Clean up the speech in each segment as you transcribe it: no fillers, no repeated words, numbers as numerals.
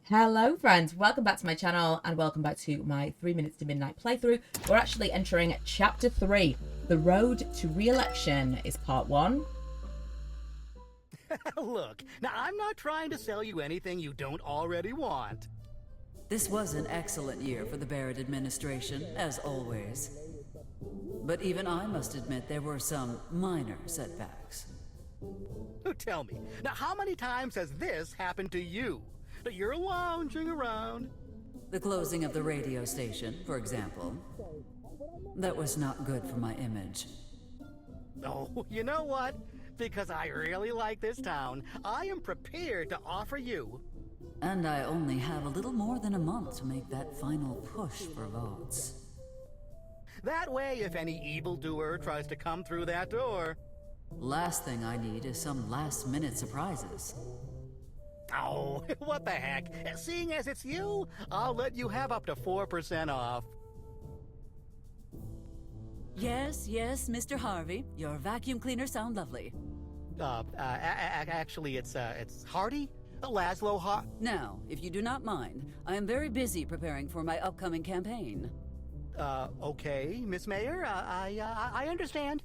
Hello friends, welcome back to my channel and welcome back to my 3 minutes to midnight playthrough. We're actually entering chapter 3. The road to re-election is part 1. Look, now I'm not trying to sell you anything you don't already want. This was an excellent year for the Barrett administration, as always. But even I must admit there were some minor setbacks. Tell me, now how many times has this happened to you? That you're lounging around. The closing of the radio station, for example. That was not good for my image. Oh, you know what? Because I really like this town, I am prepared to offer you. And I only have a little more than a month to make that final push for votes. That way, if any evildoer tries to come through that door... Last thing I need is some last-minute surprises. Oh, what the heck? Seeing as it's you, I'll let you have up to 4% off. Yes, Mr. Harvey. Your vacuum cleaners sound lovely. Actually, it's Hardy? Laszlo Hart. Now, if you do not mind, I am very busy preparing for my upcoming campaign. Okay, Miss Mayor, I understand.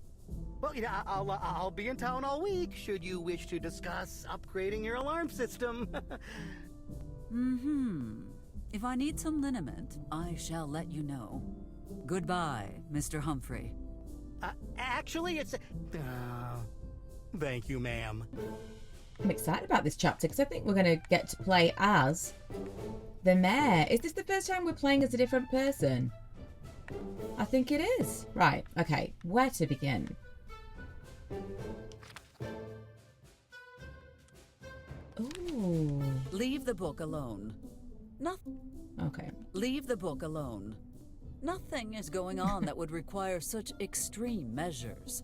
Well, you know, I'll be in town all week, should you wish to discuss upgrading your alarm system. If I need some liniment, I shall let you know. Goodbye, Mr. Humphrey. Actually, it's... thank you, ma'am. I'm excited about this chapter because I think we're going to get to play as the mayor. Is this the first time we're playing as a different person? I think it is. Right, okay, where to begin? Ooh. Leave the book alone. Okay. Leave the book alone. Nothing is going on that would require such extreme measures.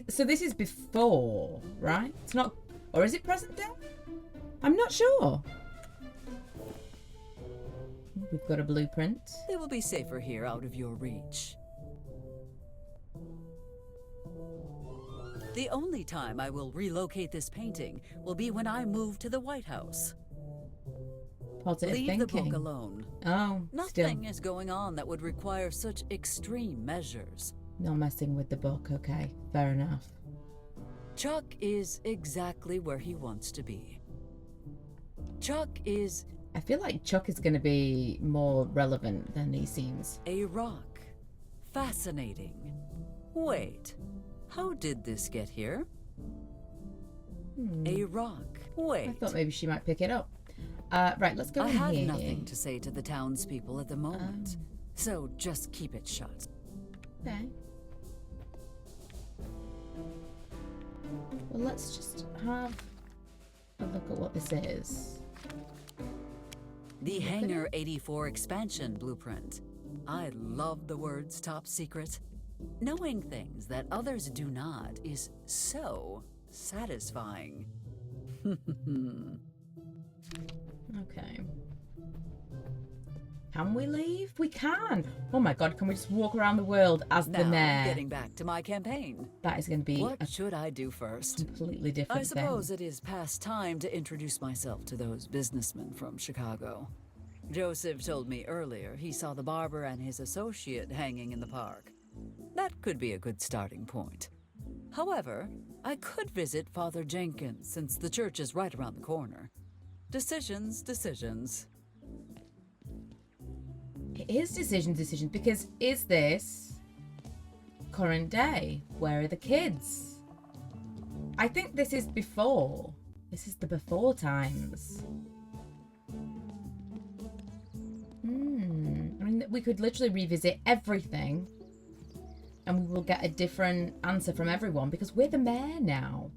So this is before, right? It's not... Or is it present day? I'm not sure. We've got a blueprint. It will be safer here, out of your reach. The only time I will relocate this painting will be when I move to the White House. Positive Leave thinking. the book alone. Oh, Nothing is going on that would require such extreme measures. Not messing with the book, okay. Fair enough. Chuck is exactly where he wants to be. Chuck is... I feel like Chuck is going to be more relevant than he seems. a rock. Fascinating. Wait, how did this get here? A rock. Wait. I thought maybe she might pick it up. Right, let's go I in have here. nothing to say to the townspeople at the moment, so just keep it shut. Okay. Well, let's just have a look at what this is. The Hangar 84 expansion blueprint. I love the words top secret. Knowing things that others do not is so satisfying. Okay. Can we leave? We can. Oh my god, can we just walk around the world as the Now, mayor? getting back to my campaign. That is going to be What a should I do first? completely different I suppose thing. it is past time to introduce myself to those businessmen from Chicago. Joseph told me earlier he saw the barber and his associate hanging in the park. That could be a good starting point. However, I could visit Father Jenkins since the church is right around the corner. Decisions. It is decisions, because is this current day? Where are the kids? I think this is before. This is the before times. I mean, we could literally revisit everything and we will get a different answer from everyone because we're the mayor now.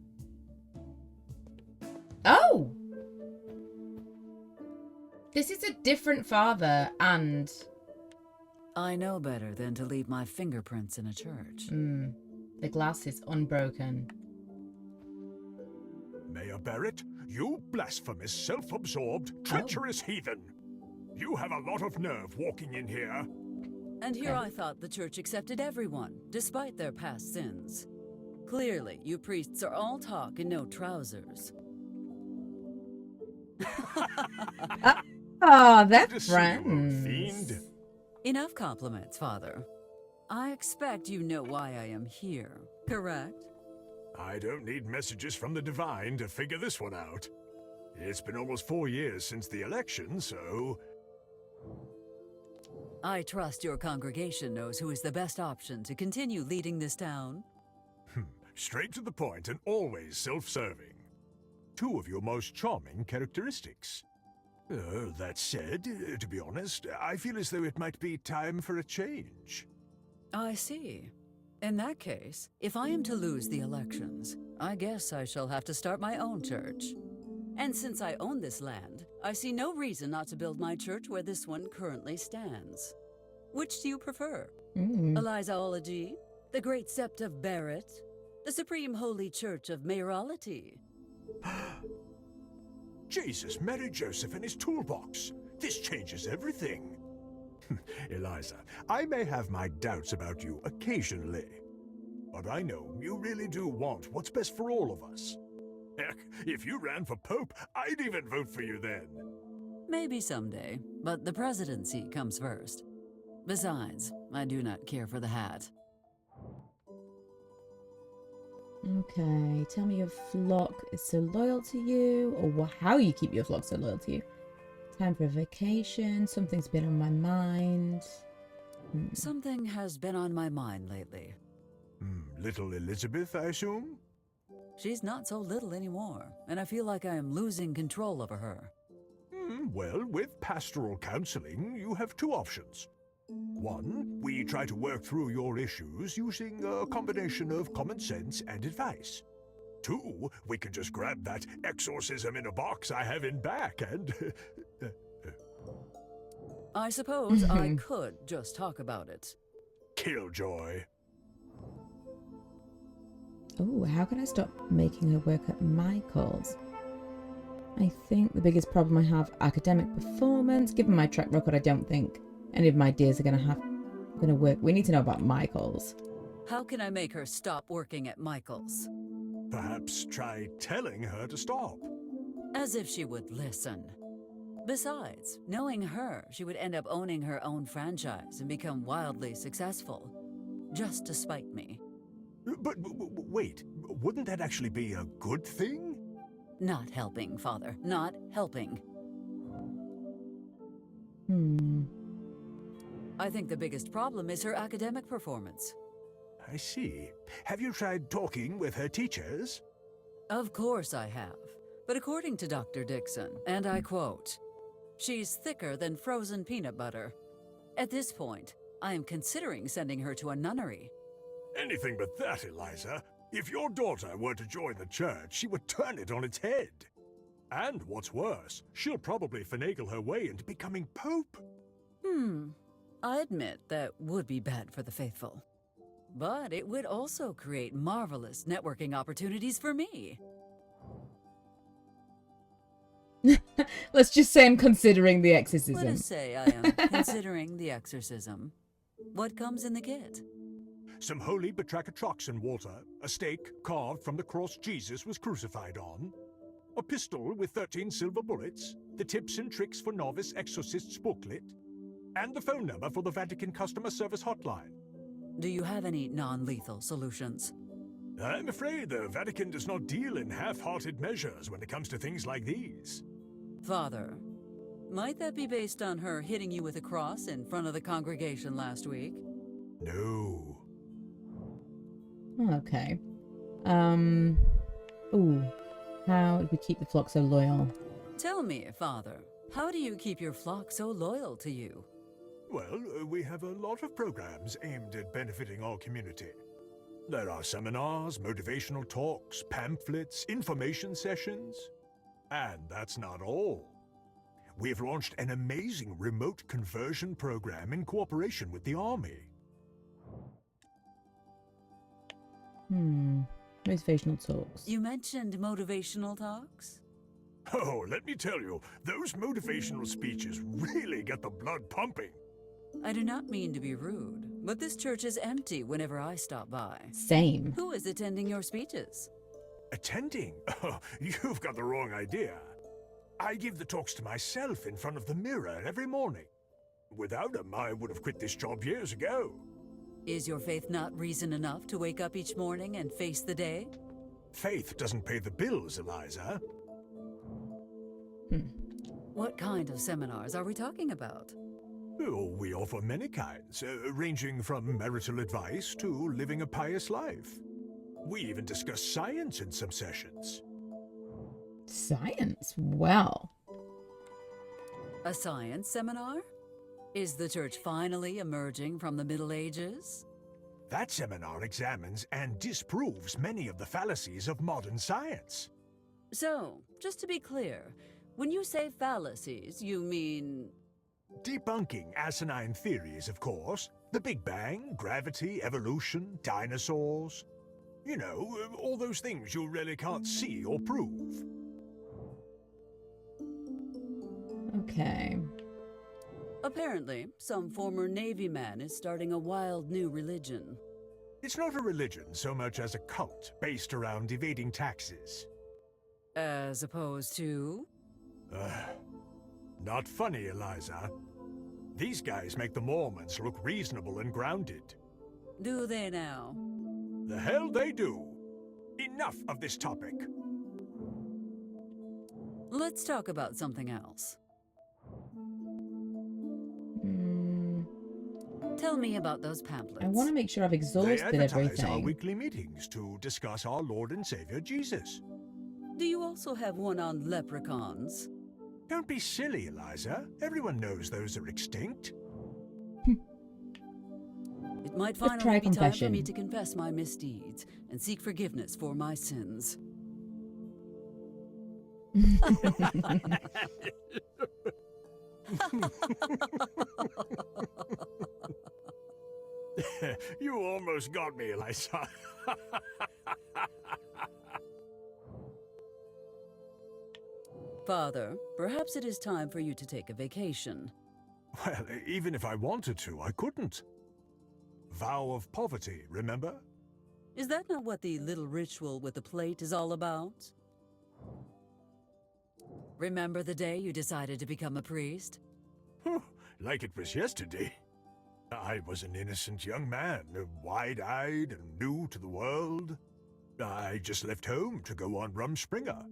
Oh! This is a different father and... I know better than to leave my fingerprints in a church. The glass is unbroken. Mayor Barrett, you blasphemous, self-absorbed, treacherous heathen. You have a lot of nerve walking in here. And here I thought the church accepted everyone, despite their past sins. Clearly, you priests are all talk and no trousers. Oh, they're Good to see you, old friends. fiend. Enough compliments, Father. I expect you know why I am here, correct? I don't need messages from the divine to figure this one out. It's been almost 4 years since the election, so... I trust your congregation knows who is the best option to continue leading this town. Straight to the point and always self-serving. Two of your most charming characteristics. That said, to be honest, I feel as though it might be time for a change. I see. In that case, if I am to lose the elections, I guess I shall have to start my own church. And since I own this land, I see no reason not to build my church where this one currently stands. Which do you prefer? Elizaology? The Great Sept of Barrett? The Supreme Holy Church of Mayoralty? Jesus, Mary Joseph and his toolbox. This changes everything. Eliza, I may have my doubts about you occasionally, but I know you really do want what's best for all of us. Heck, if you ran for Pope, I'd even vote for you then. Maybe someday, but the presidency comes first. Besides, I do not care for the hat. Okay, tell me your flock is so loyal to you, or how you keep your flock so loyal to you. Time for a vacation, something's been on my mind. Something has been on my mind lately. Little Elizabeth, I assume? She's not so little anymore, and I feel like I am losing control over her. Well, with pastoral counseling, you have two options. One, we try to work through your issues using a combination of common sense and advice. Two, we can just grab that exorcism in a box I have in back and... I suppose I could just talk about it. Killjoy. Oh, how can I stop making her work at Michael's? I think the biggest problem I have, academic performance. Given my track record, I don't think any of my ideas are going to work. We need to know about Michael's. How can I make her stop working at Michael's? Perhaps try telling her to stop. As if she would listen. Besides, knowing her, she would end up owning her own franchise and become wildly successful. Just to spite me. But wait, wouldn't that actually be a good thing? Not helping, Father. Not helping. I think the biggest problem is her academic performance. I see. Have you tried talking with her teachers? Of course I have. But according to Dr. Dixon, and I quote, "She's thicker than frozen peanut butter. At this point, I am considering sending her to a nunnery." Anything but that, Eliza. If your daughter were to join the church, she would turn it on its head. And what's worse, she'll probably finagle her way into becoming Pope. I admit that would be bad for the faithful. But it would also create marvelous networking opportunities for me. Let's just say I'm considering the exorcism. Let us say I am considering the exorcism. What comes in the kit? Some holy batrachotroxin water, a stake carved from the cross Jesus was crucified on, a pistol with 13 silver bullets, the tips and tricks for novice exorcists booklet, and the phone number for the Vatican customer service hotline. Do you have any non-lethal solutions? I'm afraid the Vatican does not deal in half-hearted measures when it comes to things like these. Father, might that be based on her hitting you with a cross in front of the congregation last week? No. Okay. Ooh. How do we keep the flock so loyal? Tell me, Father, how do you keep your flock so loyal to you? Well, we have a lot of programs aimed at benefiting our community. There are seminars, motivational talks, pamphlets, information sessions. And that's not all. We've launched an amazing remote conversion program in cooperation with the Army. Motivational talks. You mentioned motivational talks? Oh, let me tell you, those motivational speeches really get the blood pumping. I do not mean to be rude, but this church is empty whenever I stop by. Same. Who is attending your speeches? Attending? Oh, you've got the wrong idea. I give the talks to myself in front of the mirror every morning. Without them, I would have quit this job years ago. Is your faith not reason enough to wake up each morning and face the day? Faith doesn't pay the bills, Eliza. What kind of seminars are we talking about? Oh, we offer many kinds, ranging from marital advice to living a pious life. We even discuss science in some sessions. Science? Well. A science seminar? Is the church finally emerging from the Middle Ages? That seminar examines and disproves many of the fallacies of modern science. So, just to be clear, when you say fallacies, you mean... Debunking asinine theories, of course. The Big Bang, gravity, evolution, dinosaurs. You know, all those things you really can't see or prove. Okay. Apparently, some former Navy man is starting a wild new religion. It's not a religion so much as a cult based around evading taxes. As opposed to... Not funny, Eliza. These guys make the Mormons look reasonable and grounded. Do they now? The hell they do. Enough of this topic. Let's talk about something else. Tell me about those pamphlets. I want to make sure I've They exhausted advertise our everything. weekly meetings to discuss our Lord and Savior Jesus. Do you also have one on leprechauns? Don't be silly, Eliza. Everyone knows those are extinct. It might Let's try finally be time for confession. me to confess my misdeeds and seek forgiveness for my sins. You almost got me, Eliza. Father, perhaps it is time for you to take a vacation. Well, even if I wanted to, I couldn't. Vow of poverty, remember? Is that not what the little ritual with the plate is all about? Remember the day you decided to become a priest? Like it was yesterday. I was an innocent young man, wide-eyed and new to the world. I just left home to go on Rumspringa.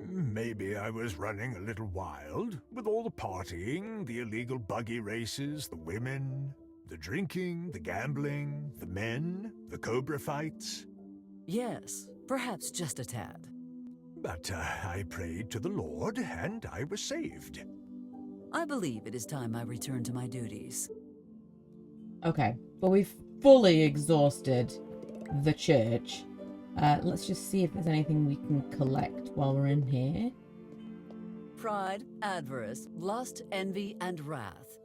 Maybe I was running a little wild, with all the partying, the illegal buggy races, the women, the drinking, the gambling, the men, the cobra fights. Yes, perhaps just a tad. But I prayed to the Lord, and I was saved. I believe it is time I return to my duties. Okay, but we've fully exhausted the church. Let's just see if there's anything we can collect while we're in here. Pride, avarice, lust, envy, and wrath.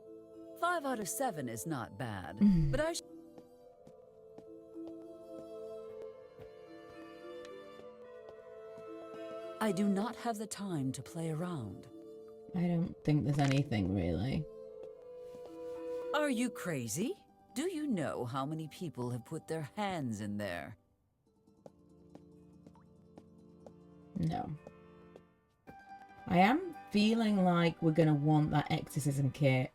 5 out of 7 is not bad, but I do not have the time to play around. I don't think there's anything really. Are you crazy? Do you know how many people have put their hands in there? No. I am feeling like we're going to want that exorcism kit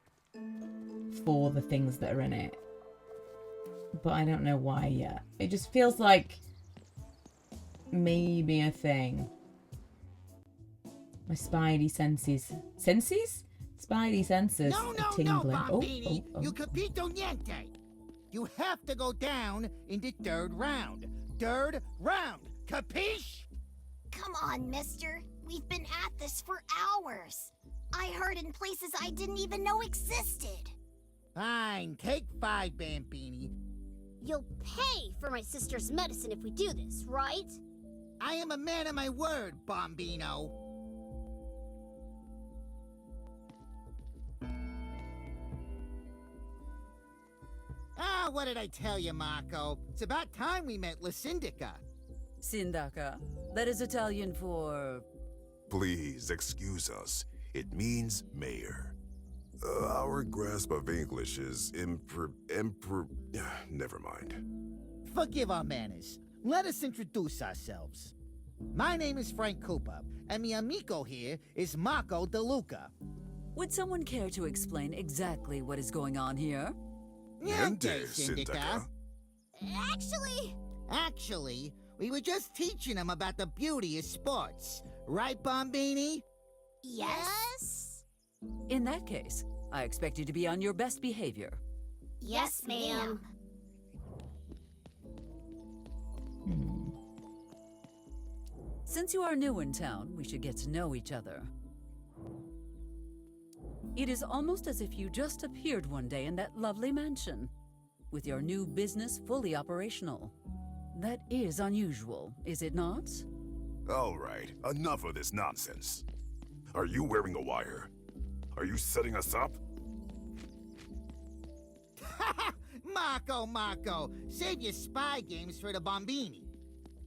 for the things that are in it. But I don't know why yet. It just feels like maybe a thing. My spidey senses. Senses? Spidey senses No, are no, no, tingling. Bombini. You capito niente. You have to go down in the third round. Third round. Capiche? Come on, mister. We've been at this for hours. I heard in places I didn't even know existed. Fine, take 5, Bambini. You'll pay for my sister's medicine if we do this, right? I am a man of my word, Bombino. Ah, what did I tell you, Marco? It's about time we met La Syndica. Sindaca. That is Italian for... Please excuse us. It means mayor. Our grasp of English is never mind. Forgive our manners. Let us introduce ourselves. My name is Frank Cooper, and my amigo here is Marco DeLuca. Would someone care to explain exactly what is going on here? Niente, Syndica. Actually, we were just teaching him about the beauty of sports. Right, Bombini? Yes? In that case, I expect you to be on your best behavior. Yes, ma'am. Since you are new in town, we should get to know each other. It is almost as if you just appeared one day in that lovely mansion, with your new business fully operational. That is unusual, is it not? All right, enough of this nonsense. Are you wearing a wire? Are you setting us up? Marco, save your spy games for the Bombini.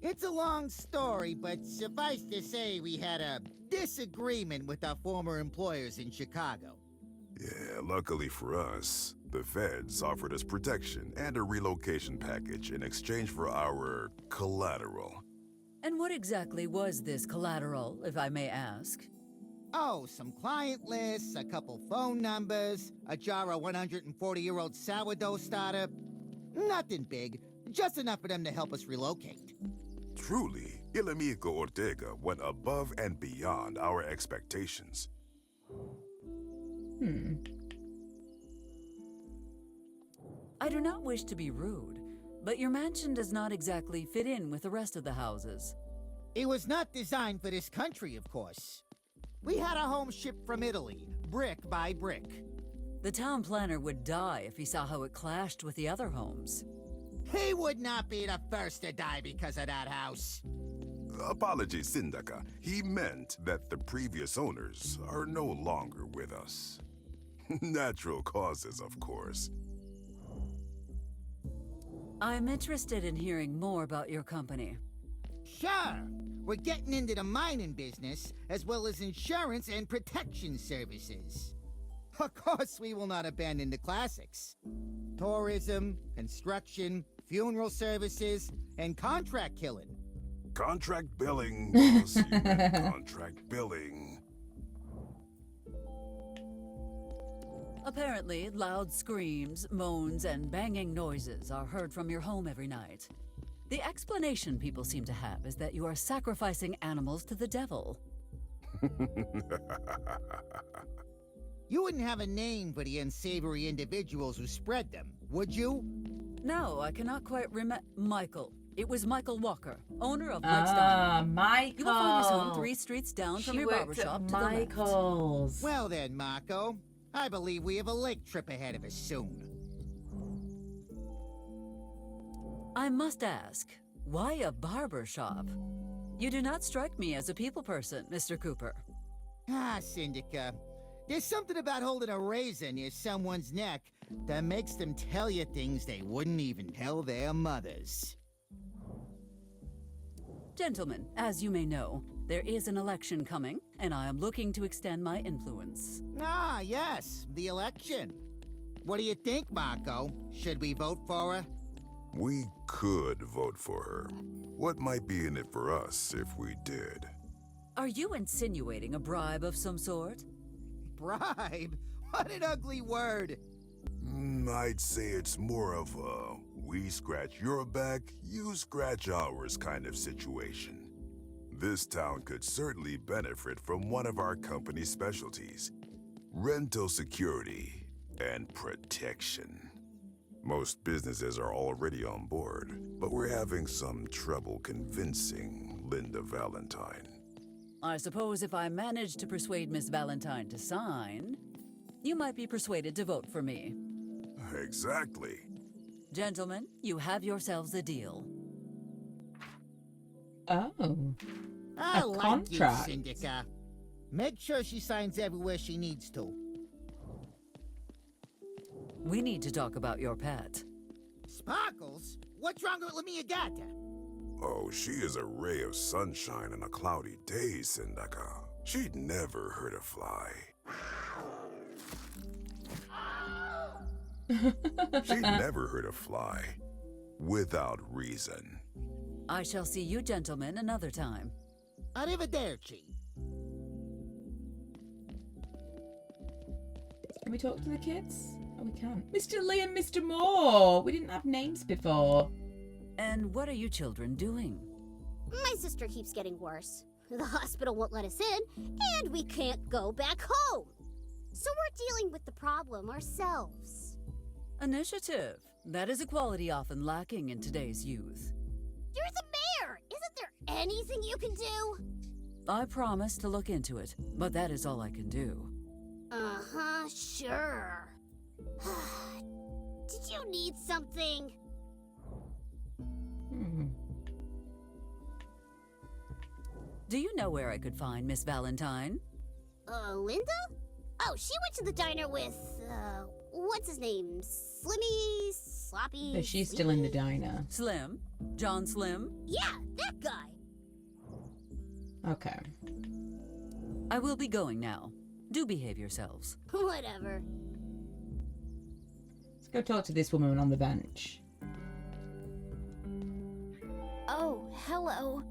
It's a long story, but suffice to say we had a disagreement with our former employers in Chicago. Yeah, luckily for us, the feds offered us protection and a relocation package in exchange for our collateral. And what exactly was this collateral, if I may ask? Oh, some client lists, a couple phone numbers, a jar of 140-year-old sourdough starter. Nothing big, just enough for them to help us relocate. Truly, Il Amigo Ortega went above and beyond our expectations. I do not wish to be rude, but your mansion does not exactly fit in with the rest of the houses. It was not designed for this country, of course. We had a home shipped from Italy, brick by brick. The town planner would die if he saw how it clashed with the other homes. He would not be the first to die because of that house. Apologies, Syndica. He meant that the previous owners are no longer with us. Natural causes, of course. I'm interested in hearing more about your company. Sure. We're getting into the mining business, as well as insurance and protection services. Of course, we will not abandon the classics. Tourism, construction, funeral services, and contract killing. Contract billing. Yes, you meant contract billing. Apparently, loud screams, moans, and banging noises are heard from your home every night. The explanation people seem to have is that you are sacrificing animals to the devil. You wouldn't have a name for the unsavory individuals who spread them, would you? No, I cannot quite remember. Michael. It was Michael Walker, owner of Mike's Diner. Michael. You will find his home 3 streets down from your barbershop to the left. Michael's. Well then, Marco. I believe we have a lake trip ahead of us soon. I must ask, why a barber shop? You do not strike me as a people person, Mr. Cooper. Ah, Syndica. There's something about holding a razor near someone's neck that makes them tell you things they wouldn't even tell their mothers. Gentlemen, as you may know, there is an election coming, and I am looking to extend my influence. Ah, yes, the election. What do you think, Marco? Should we vote for her? We could vote for her. What might be in it for us if we did? Are you insinuating a bribe of some sort? Bribe? What an ugly word. I'd say it's more of a we scratch your back, you scratch ours kind of situation. This town could certainly benefit from one of our company's specialties: rental security and protection. Most businesses are already on board, but we're having some trouble convincing Linda Valentine. I suppose if I manage to persuade Miss Valentine to sign, you might be persuaded to vote for me. Exactly. Gentlemen, you have yourselves a deal. Oh. I A like contract. you, Syndica. Make sure she signs everywhere she needs to. We need to talk about your pet. Sparkles? What's wrong with Lamia Gata? Oh, she is a ray of sunshine on a cloudy day, Syndica. She'd never hurt a fly. She'd never hurt a fly without reason. I shall see you gentlemen another time. Arrivederci. Can we talk to the kids? Oh, we can. Mr. Lee and Mr. Moore! We didn't have names before. And what are you children doing? My sister keeps getting worse. The hospital won't let us in, and we can't go back home. So we're dealing with the problem ourselves. Initiative. That is a quality often lacking in today's youth. You're the mayor! Isn't there anything you can do? I promise to look into it, but that is all I can do. Uh-huh, sure. Did you need something? Do you know where I could find Miss Valentine? Linda? Oh, she went to the diner with, what's his name? Slimmy? Sloppy? So she's still in the diner. Slim? John Slim? Yeah, that guy! Okay. I will be going now. Do behave yourselves. Whatever. Let's go talk to this woman on the bench. Oh, hello.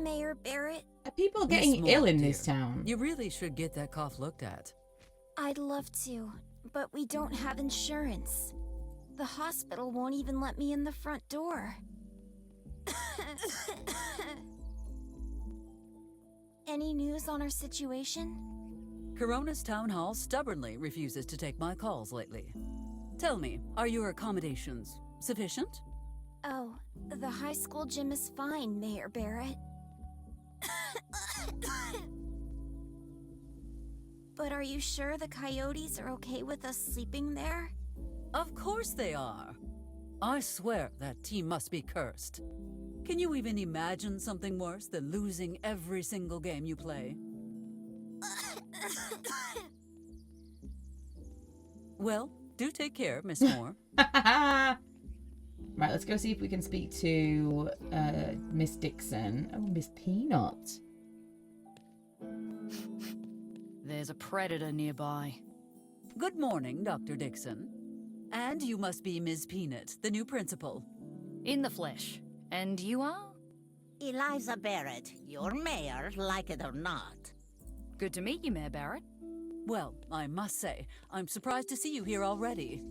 Mayor Barrett, Are people Miss getting Moore, ill in dear, this town? You really should get that cough looked at. I'd love to, but we don't have insurance. The hospital won't even let me in the front door. Any news on our situation? Corona's town hall stubbornly refuses to take my calls lately. Tell me, are your accommodations sufficient? Oh, the high school gym is fine, Mayor Barrett. But are you sure the coyotes are okay with us sleeping there? Of course they are. I swear that team must be cursed. Can you even imagine something worse than losing every single game you play? Well, do take care, Miss Moore. Right, let's go see if we can speak to Miss Dixon. Oh, Miss Peanut. There's a predator nearby. Good morning, Dr. Dixon. And you must be Ms. Peanut, the new principal. In the flesh. And you are? Eliza Barrett, your mayor, like it or not. Good to meet you, Mayor Barrett. Well, I must say, I'm surprised to see you here already.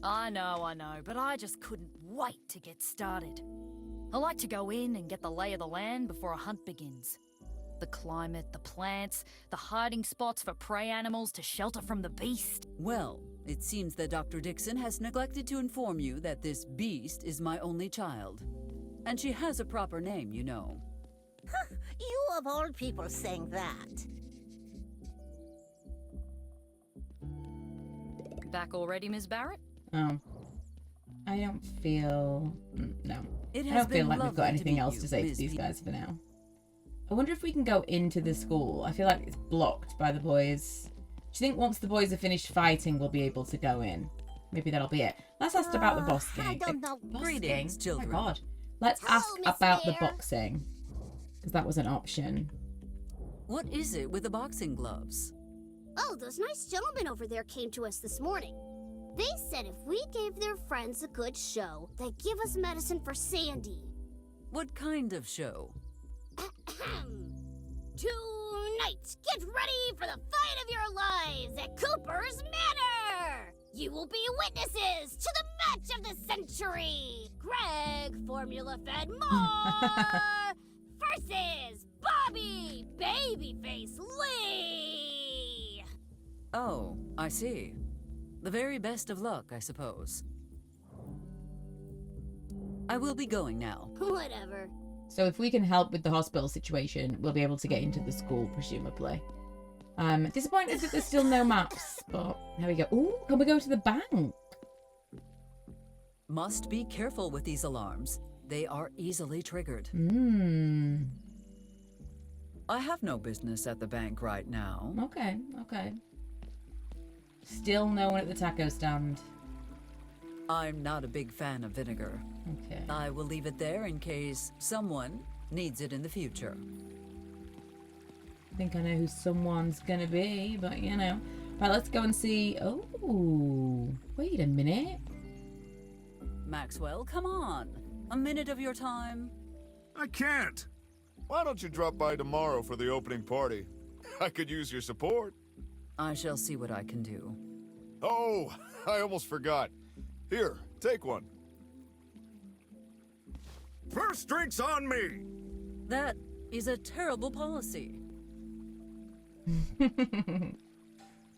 I know, but I just couldn't wait to get started. I like to go in and get the lay of the land before a hunt begins. The climate, the plants, the hiding spots for prey animals to shelter from the beast. Well, it seems that Dr. Dixon has neglected to inform you that this beast is my only child. And she has a proper name, you know. You of all people saying that. Back already, Ms. Barrett? Oh. I don't feel... No. It I has don't feel been like we've lovely got to anything meet else you, to say to Ms. these Peanut. guys for now. I wonder if we can go into the school. I feel like it's blocked by the boys. Do you think once the boys are finished fighting, we'll be able to go in? Maybe that'll be it. Let's ask about the boxing. I don't know. Greetings, children. Oh my god. Let's Hello, ask Miss about the Mayor. boxing. Because that was an option. What is it with the boxing gloves? Oh, those nice gentlemen over there came to us this morning. They said if we gave their friends a good show, they'd give us medicine for Sandy. What kind of show? Tonight, get ready for the fight of your lives at Cooper's Manor! You will be witnesses to the match of the century! Greg, formula-fed Moore versus Bobby, babyface Lee! Oh, I see. The very best of luck, I suppose. I will be going now. Whatever. So if we can help with the hospital situation, we'll be able to get into the school, presumably. Disappointed that there's still no maps, but there we go. Ooh, can we go to the bank? Must be careful with these alarms. They are easily triggered. I have no business at the bank right now. Okay, okay. Still no one at the taco stand. I'm not a big fan of vinegar. Okay. I will leave it there in case someone needs it in the future. I think I know who someone's gonna be, but you know. Right, let's go and see. Oh, wait a minute. Maxwell, come on. A minute of your time? I can't. Why don't you drop by tomorrow for the opening party? I could use your support. I shall see what I can do. Oh, I almost forgot. Here, take one. First drink's on me! That is a terrible policy. And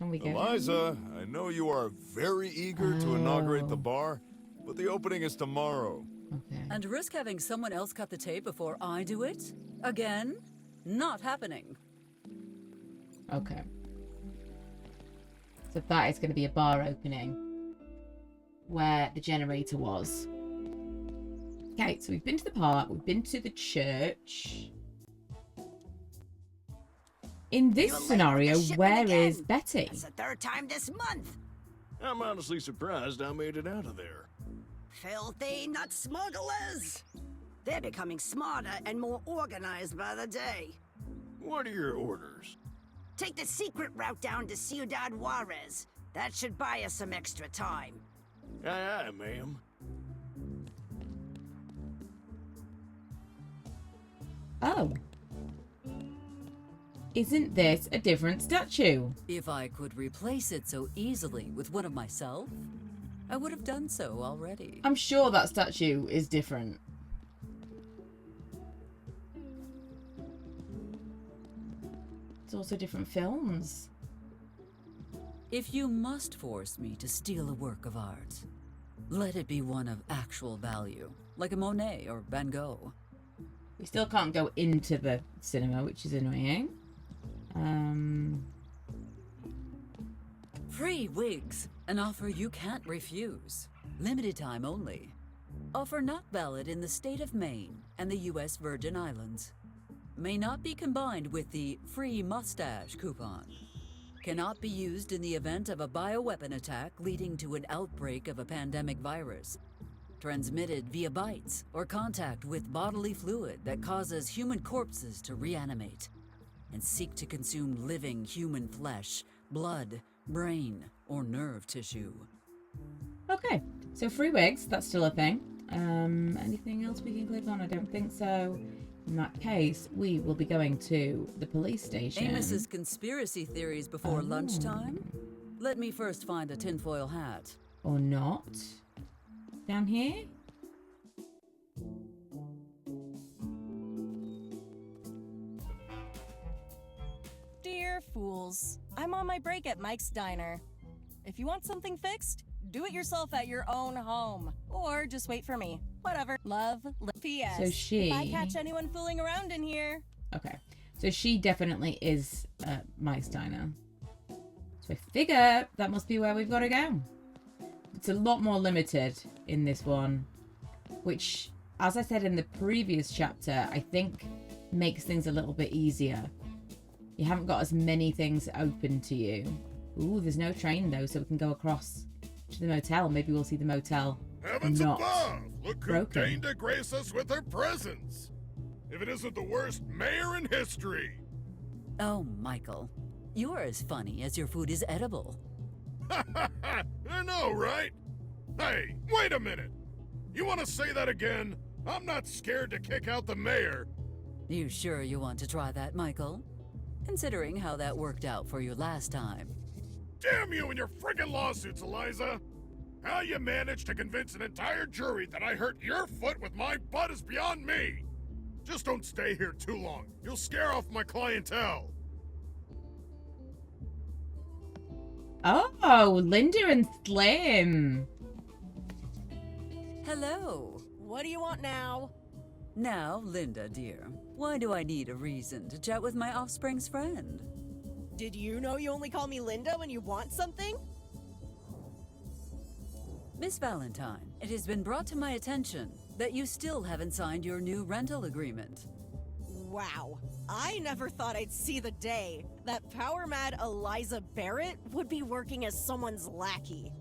we go. Eliza, I know you are very eager to inaugurate the bar, but the opening is tomorrow. Okay. And risk having someone else cut the tape before I do it? Again? Not happening. Okay. So that is going to be a bar opening where the generator was. Okay, so we've been to the park, we've been to the church. In this scenario, where is Betty? It's the third time this month. I'm honestly surprised I made it out of there. Filthy nut smugglers! They're becoming smarter and more organized by the day. What are your orders? Take the secret route down to Ciudad Juarez. That should buy us some extra time. Aye, aye, ma'am. Oh. Isn't this a different statue? If I could replace it so easily with one of myself, I would have done so already. I'm sure that statue is different. It's also different films. If you must force me to steal a work of art, let it be one of actual value, like a Monet or Van Gogh. We still can't go into the cinema, which is annoying. Free wigs, an offer you can't refuse. Limited time only. Offer not valid in the state of Maine and the U.S. Virgin Islands. May not be combined with the free mustache coupon. Cannot be used in the event of a bioweapon attack leading to an outbreak of a pandemic virus. Transmitted via bites or contact with bodily fluid that causes human corpses to reanimate and seek to consume living human flesh, blood, brain, or nerve tissue. Okay, so free wigs, that's still a thing. Anything else we can click on? I don't think so. In that case, we will be going to the police station. Amos's conspiracy theories before lunchtime? Let me first find a tinfoil hat. Or not. Down here? Dear fools, I'm on my break at Mike's Diner. If you want something fixed, do it yourself at your own home. Or just wait for me. Whatever. Love, P.S. So she... If I catch anyone fooling around in here... Okay. So she definitely is Mike's Diner. So I figure that must be where we've got to go. It's a lot more limited in this one. Which, as I said in the previous chapter, I think makes things a little bit easier. You haven't got as many things open to you. Ooh, there's no train though, so we can go across to the motel. Maybe we'll see the motel. Heavens not above! Look who broken. deigned to grace us with her presence! If it isn't the worst mayor in history! Oh, Michael. You're as funny as your food is edible. I know, right? Hey, wait a minute! You want to say that again? I'm not scared to kick out the mayor. You sure you want to try that, Michael? Considering how that worked out for you last time. Damn you and your friggin' lawsuits, Eliza! How you managed to convince an entire jury that I hurt your foot with my butt is beyond me! Just don't stay here too long. You'll scare off my clientele. Oh, Linda and Slim. Hello. What do you want now? Now, Linda, dear, why do I need a reason to chat with my offspring's friend? Did you know you only call me Linda when you want something? Miss Valentine, it has been brought to my attention that you still haven't signed your new rental agreement. Wow. I never thought I'd see the day that power-mad Eliza Barrett would be working as someone's lackey.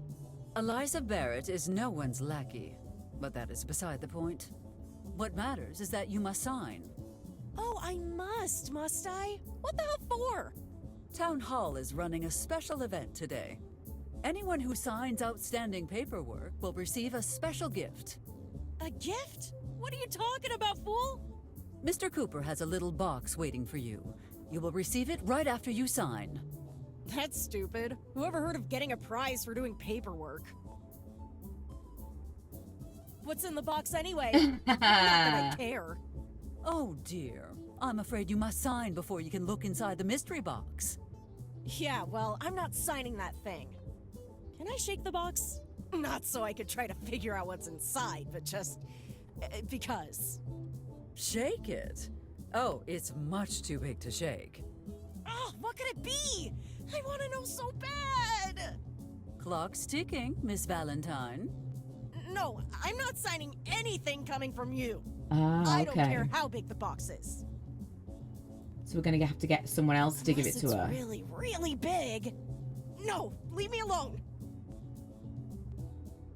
Eliza Barrett is no one's lackey, but that is beside the point. What matters is that you must sign. Oh, I must I? What the hell for? Town Hall is running a special event today. Anyone who signs outstanding paperwork will receive a special gift. A gift? What are you talking about, fool? Mr. Cooper has a little box waiting for you. You will receive it right after you sign. That's stupid. Whoever heard of getting a prize for doing paperwork? What's in the box anyway? Not that I care. Oh dear. I'm afraid you must sign before you can look inside the mystery box. Yeah, well, I'm not signing that thing. Can I shake the box? Not so I could try to figure out what's inside, but just because. Shake it? Oh, it's much too big to shake. Oh, what could it be? I want to know so bad! Clock's ticking, Miss Valentine. No, I'm not signing anything coming from you. Ah, I don't okay. care how big the box is. So we're gonna have to get someone else to give it to her. It's really, really big. No, leave me alone.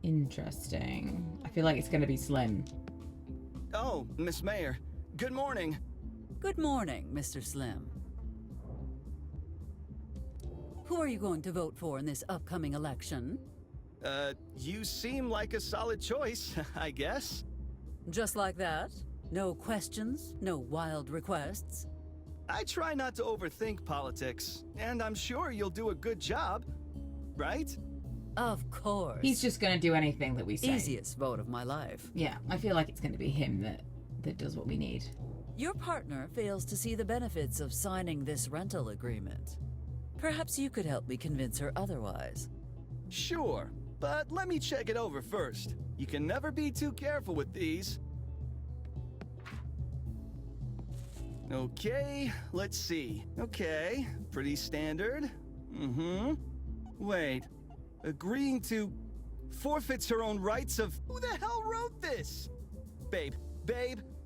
Interesting. I feel like it's gonna be Slim. Oh, Miss Mayor. Good morning. Good morning, Mr. Slim. Who are you going to vote for in this upcoming election? You seem like a solid choice, I guess. Just like that? No questions? No wild requests? I try not to overthink politics, and I'm sure you'll do a good job, right? Of course. He's just gonna do anything that we say. Easiest vote of my life. Yeah, I feel like it's gonna be him that does what we need. Your partner fails to see the benefits of signing this rental agreement. Perhaps you could help me convince her otherwise. Sure, but let me check it over first. You can never be too careful with these. Okay, let's see. Okay, pretty standard. Wait, agreeing to forfeits her own rights of... Who the hell wrote this? Babe,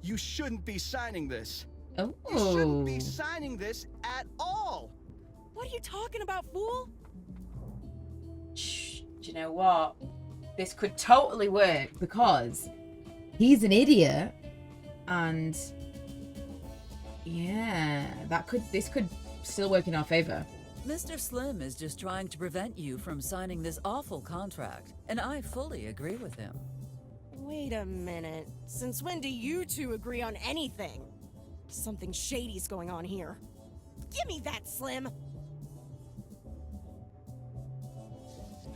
you shouldn't be signing this. Oh. You shouldn't be signing this at all. What are you talking about, fool? Shh, do you know what? This could totally work because he's an idiot and yeah, this could still work in our favor. Mr. Slim is just trying to prevent you from signing this awful contract, and I fully agree with him. Wait a minute. Since when do you two agree on anything? Something shady's going on here. Give me that, Slim!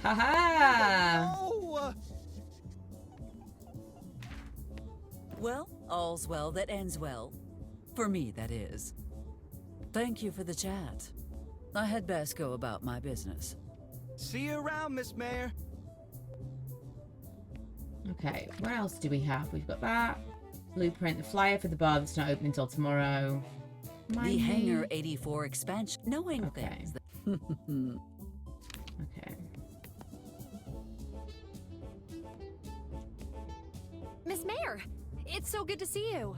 Haha! Oh! Well, all's well that ends well. For me, that is. Thank you for the chat. I had best go about my business. See you around, Miss Mayor. Okay, what else do we have? We've got that. Blueprint, the flyer for the bar that's not open until tomorrow. The Hangar 84 expansion. Knowing things. Okay. Miss Mayor, it's so good to see you.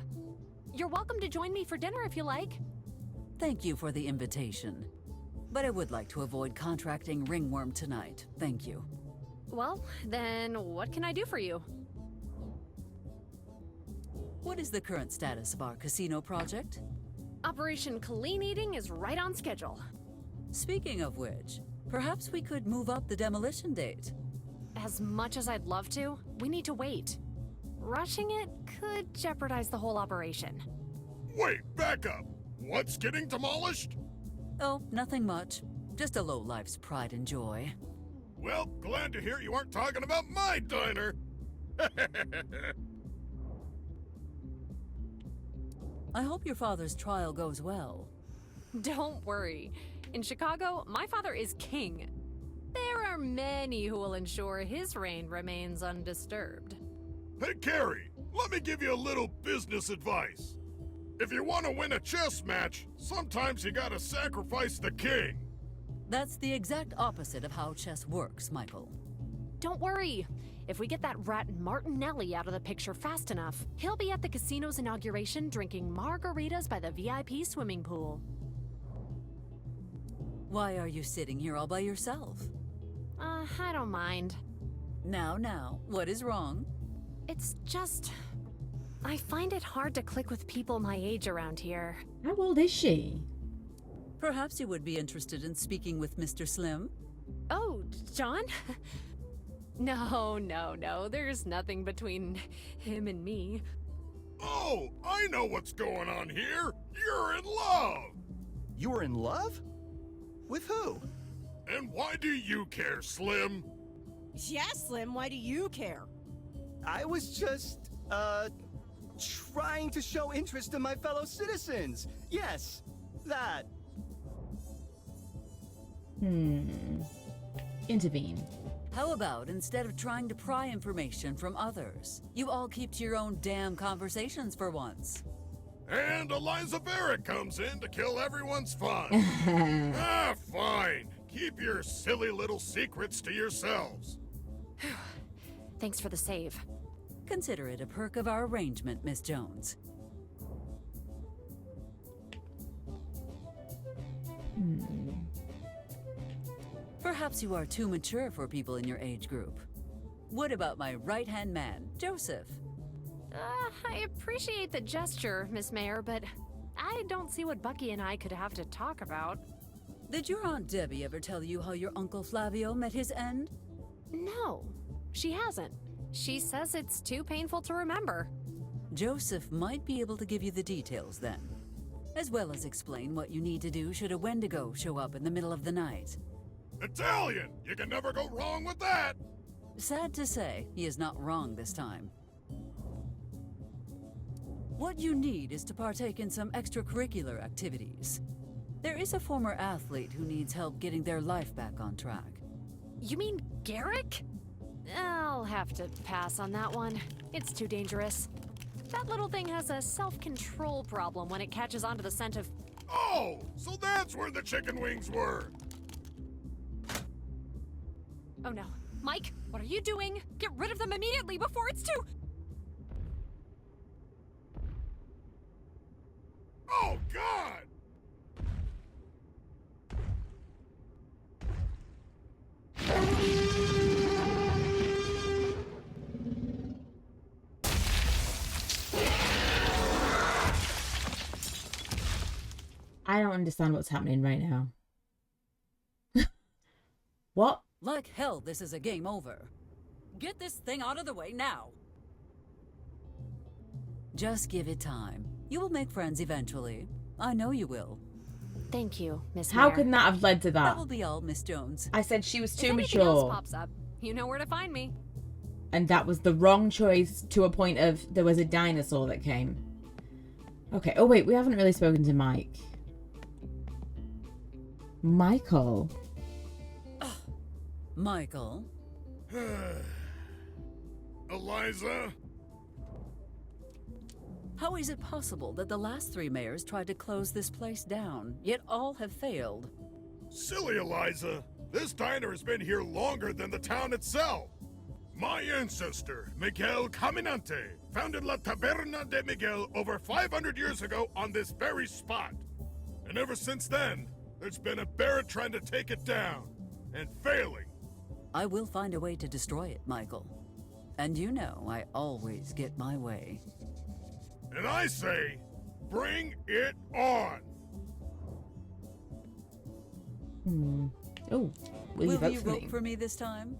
You're welcome to join me for dinner if you like. Thank you for the invitation. But I would like to avoid contracting ringworm tonight. Thank you. Well, then what can I do for you? What is the current status of our casino project? Operation Clean Eating is right on schedule. Speaking of which, perhaps we could move up the demolition date. As much as I'd love to, we need to wait. Rushing it could jeopardize the whole operation. Wait, back up. What's getting demolished? Oh, nothing much. Just a lowlife's pride and joy. Well, glad to hear you aren't talking about my diner. I hope your father's trial goes well. Don't worry. In Chicago, my father is king. There are many who will ensure his reign remains undisturbed. Hey, Carrie, let me give you a little business advice. If you want to win a chess match, sometimes you gotta sacrifice the king. That's the exact opposite of how chess works, Michael. Don't worry. If we get that rat Martinelli out of the picture fast enough, he'll be at the casino's inauguration drinking margaritas by the VIP swimming pool. Why are you sitting here all by yourself? I don't mind. Now, what is wrong? It's just... I find it hard to click with people my age around here. How old is she? Perhaps you would be interested in speaking with Mr. Slim. Oh, John? No. There's nothing between him and me. Oh, I know what's going on here. You're in love. You were in love? With who? And why do you care, Slim? Yeah, Slim, why do you care? I was just, trying to show interest in my fellow citizens. Yes, that. Intervene. How about instead of trying to pry information from others, you all keep to your own damn conversations for once? And Eliza Barrett comes in to kill everyone's fun. Fine. Keep your silly little secrets to yourselves. Thanks for the save. Consider it a perk of our arrangement, Miss Jones. Perhaps you are too mature for people in your age group. What about my right-hand man, Joseph? I appreciate the gesture, Miss Mayor, but I don't see what Bucky and I could have to talk about. Did your Aunt Debbie ever tell you how your Uncle Flavio met his end? No, she hasn't. She says it's too painful to remember. Joseph might be able to give you the details then, as well as explain what you need to do should a Wendigo show up in the middle of the night. Italian! You can never go wrong with that! Sad to say, he is not wrong this time. What you need is to partake in some extracurricular activities. There is a former athlete who needs help getting their life back on track. You mean Garrick? I'll have to pass on that one. It's too dangerous. That little thing has a self-control problem when it catches onto the scent of... Oh, so that's where the chicken wings were! Oh no. Mike, what are you doing? Get rid of them immediately before it's too... Oh, God! I don't understand what's happening right now. What? Like hell, this is a game over. Get this thing out of the way now. Just give it time. You will make friends eventually. I know you will. Thank you, Miss How Mayor. could that have led to that? That will be all, Miss Jones. I said she was too if anything else mature. pops up, you know where to find me. And that was the wrong choice to a point of there was a dinosaur that came. Okay. Oh, wait. We haven't really spoken to Mike. Michael. Michael? Eliza? How is it possible that the last 3 mayors tried to close this place down, yet all have failed? Silly Eliza. This diner has been here longer than the town itself. My ancestor, Miguel Caminante, founded La Taberna de Miguel over 500 years ago on this very spot. And ever since then, there's been a Barrett trying to take it down, and failing. I will find a way to destroy it, Michael. And you know I always get my way. And I say, bring it on! Oh, will you vote you for vote me? for me this time?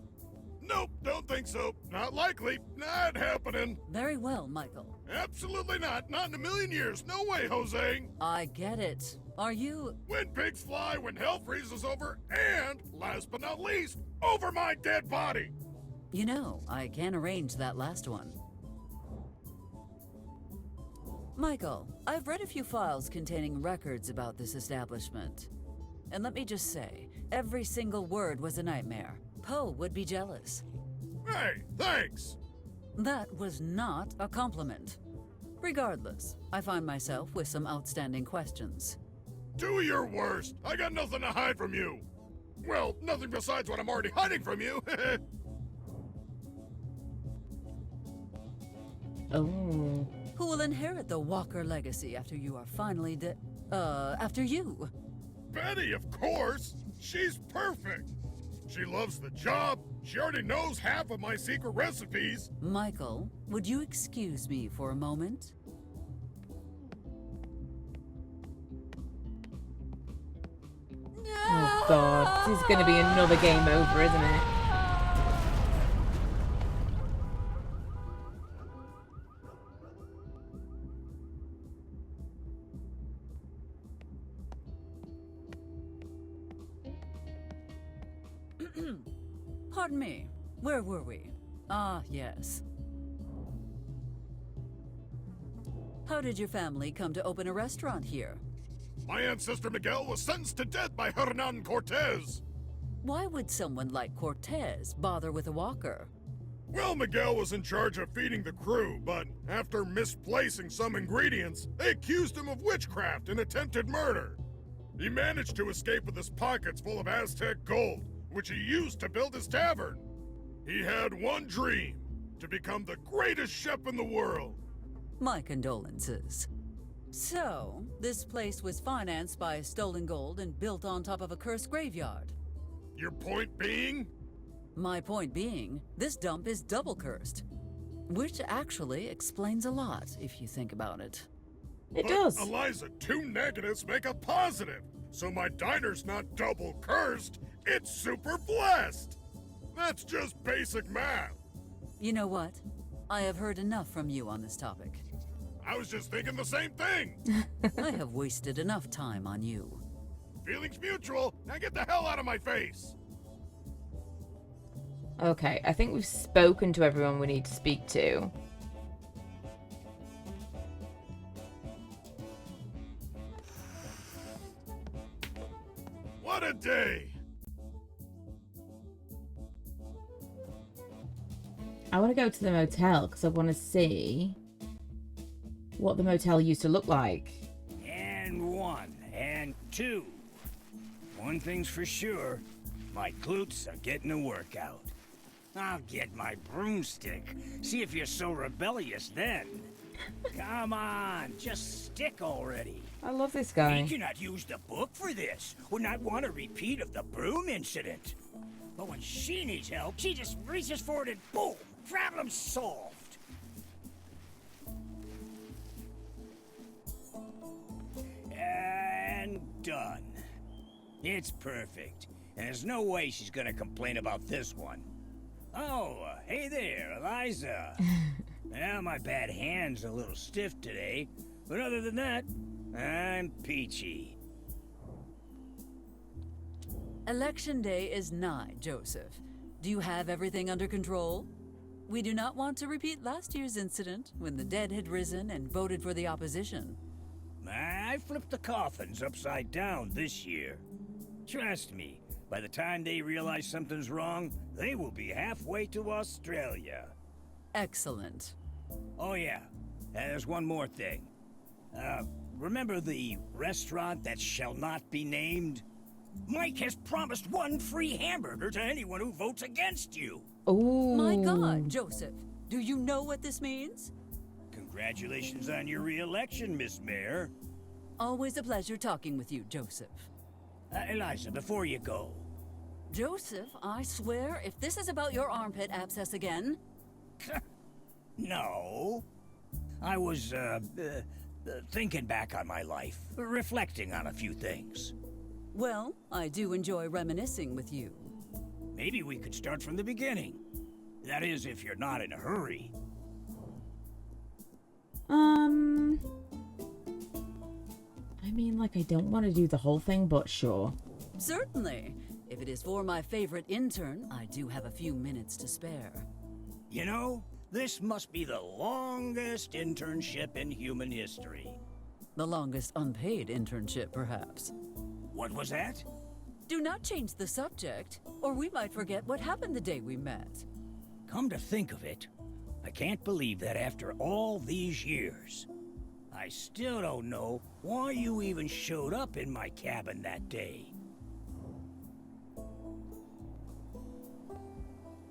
Nope, don't think so. Not likely. Not happening. Very well, Michael. Absolutely not. Not in a million years. No way, Jose. I get it. Are you... When pigs fly, when hell freezes over, and, last but not least, over my dead body. You know, I can arrange that last one. Michael, I've read a few files containing records about this establishment. And let me just say, every single word was a nightmare. Poe would be jealous. Hey, thanks! That was not a compliment. Regardless, I find myself with some outstanding questions. Do your worst. I got nothing to hide from you. Well, nothing besides what I'm already hiding from you. Oh. Who will inherit the Walker legacy after you are finally dead? After you? Betty, of course. She's perfect. She loves the job. She already knows half of my secret recipes. Michael, would you excuse me for a moment? Oh, God. This is going to be another game over, isn't it? Pardon me. Where were we? Ah, yes. How did your family come to open a restaurant here? My ancestor Miguel was sentenced to death by Hernan Cortez. Why would someone like Cortez bother with a walker? Well, Miguel was in charge of feeding the crew, but after misplacing some ingredients, they accused him of witchcraft and attempted murder. He managed to escape with his pockets full of Aztec gold, which he used to build his tavern. He had one dream, to become the greatest chef in the world. My condolences. So, this place was financed by stolen gold and built on top of a cursed graveyard. Your point being? My point being, this dump is double cursed. Which actually explains a lot, if you think about it. It does. Eliza, 2 negatives make a positive. So my diner's not double cursed, it's super blessed. That's just basic math. You know what? I have heard enough from you on this topic. I was just thinking the same thing. I have wasted enough time on you. Feelings mutual. Now get the hell out of my face. Okay, I think we've spoken to everyone we need to speak to. What a day. I want to go to the motel because I want to see what the motel used to look like. And 1, and 2. One thing's for sure, my glutes are getting a workout. I'll get my broomstick. See if you're so rebellious then. Come on, just stick already. I love this guy. He cannot use the book for this. Would not want a repeat of the broom incident. But when she needs help, she just reaches for it and boom, problem solved. And done. It's perfect. There's no way she's gonna complain about this one. Oh, hey there, Eliza. Well, my bad hand's a little stiff today, but other than that, I'm peachy. Election day is nigh, Joseph. Do you have everything under control? We do not want to repeat last year's incident when the dead had risen and voted for the opposition. I flipped the coffins upside down this year. Trust me, by the time they realize something's wrong, they will be halfway to Australia. Excellent. Oh yeah, and there's one more thing. Remember the restaurant that shall not be named? Mike has promised 1 free hamburger to anyone who votes against you. Oh my God, Joseph. Do you know what this means? Congratulations on your re-election, Miss Mayor. Always a pleasure talking with you, Joseph. Eliza, before you go. Joseph, I swear, if this is about your armpit abscess again... No. I was, thinking back on my life, reflecting on a few things. Well, I do enjoy reminiscing with you. Maybe we could start from the beginning. That is, if you're not in a hurry. I mean, like, I don't want to do the whole thing, but sure. Certainly. If it is for my favorite intern, I do have a few minutes to spare. You know, this must be the longest internship in human history. The longest unpaid internship, perhaps. What was that? Do not change the subject, or we might forget what happened the day we met. Come to think of it, I can't believe that after all these years, I still don't know why you even showed up in my cabin that day.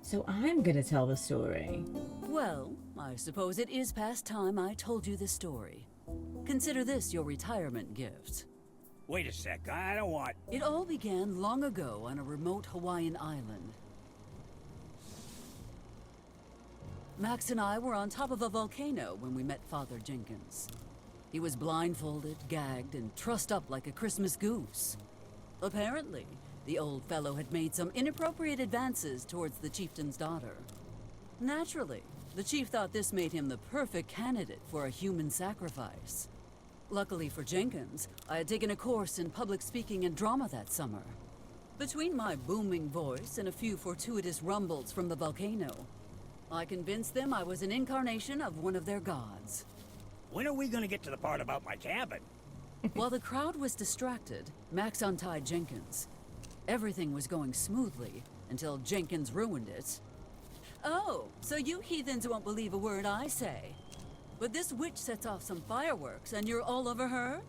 So I'm gonna tell the story. Well, I suppose it is past time I told you the story. Consider this your retirement gift. Wait a sec, I don't want... It all began long ago on a remote Hawaiian island. Max and I were on top of a volcano when we met Father Jenkins. He was blindfolded, gagged, and trussed up like a Christmas goose. Apparently, The old fellow had made some inappropriate advances towards the chieftain's daughter. Naturally, the chief thought this made him the perfect candidate for a human sacrifice. Luckily for Jenkins, I had taken a course in public speaking and drama that summer. Between my booming voice and a few fortuitous rumbles from the volcano, I convinced them I was an incarnation of one of their gods. When are we gonna get to the part about my cabin? While the crowd was distracted, Max untied Jenkins. Everything was going smoothly until Jenkins ruined it. Oh, so you heathens won't believe a word I say. But this witch sets off some fireworks and you're all over her?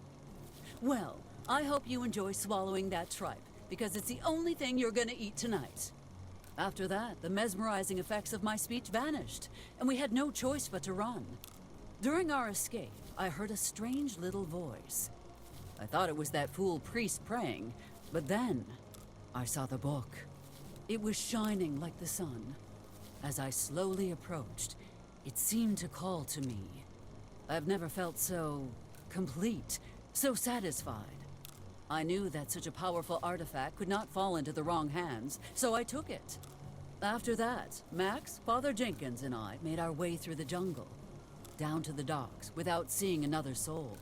Well, I hope you enjoy swallowing that tripe, because it's the only thing you're gonna eat tonight. After that, the mesmerizing effects of my speech vanished, and we had no choice but to run. During our escape, I heard a strange little voice. I thought it was that fool priest praying, but then I saw the book. It was shining like the sun. As I slowly approached, it seemed to call to me. I've never felt so complete, so satisfied. I knew that such a powerful artifact could not fall into the wrong hands, so I took it. After that, Max, Father Jenkins, and I made our way through the jungle, down to the docks, without seeing another soul.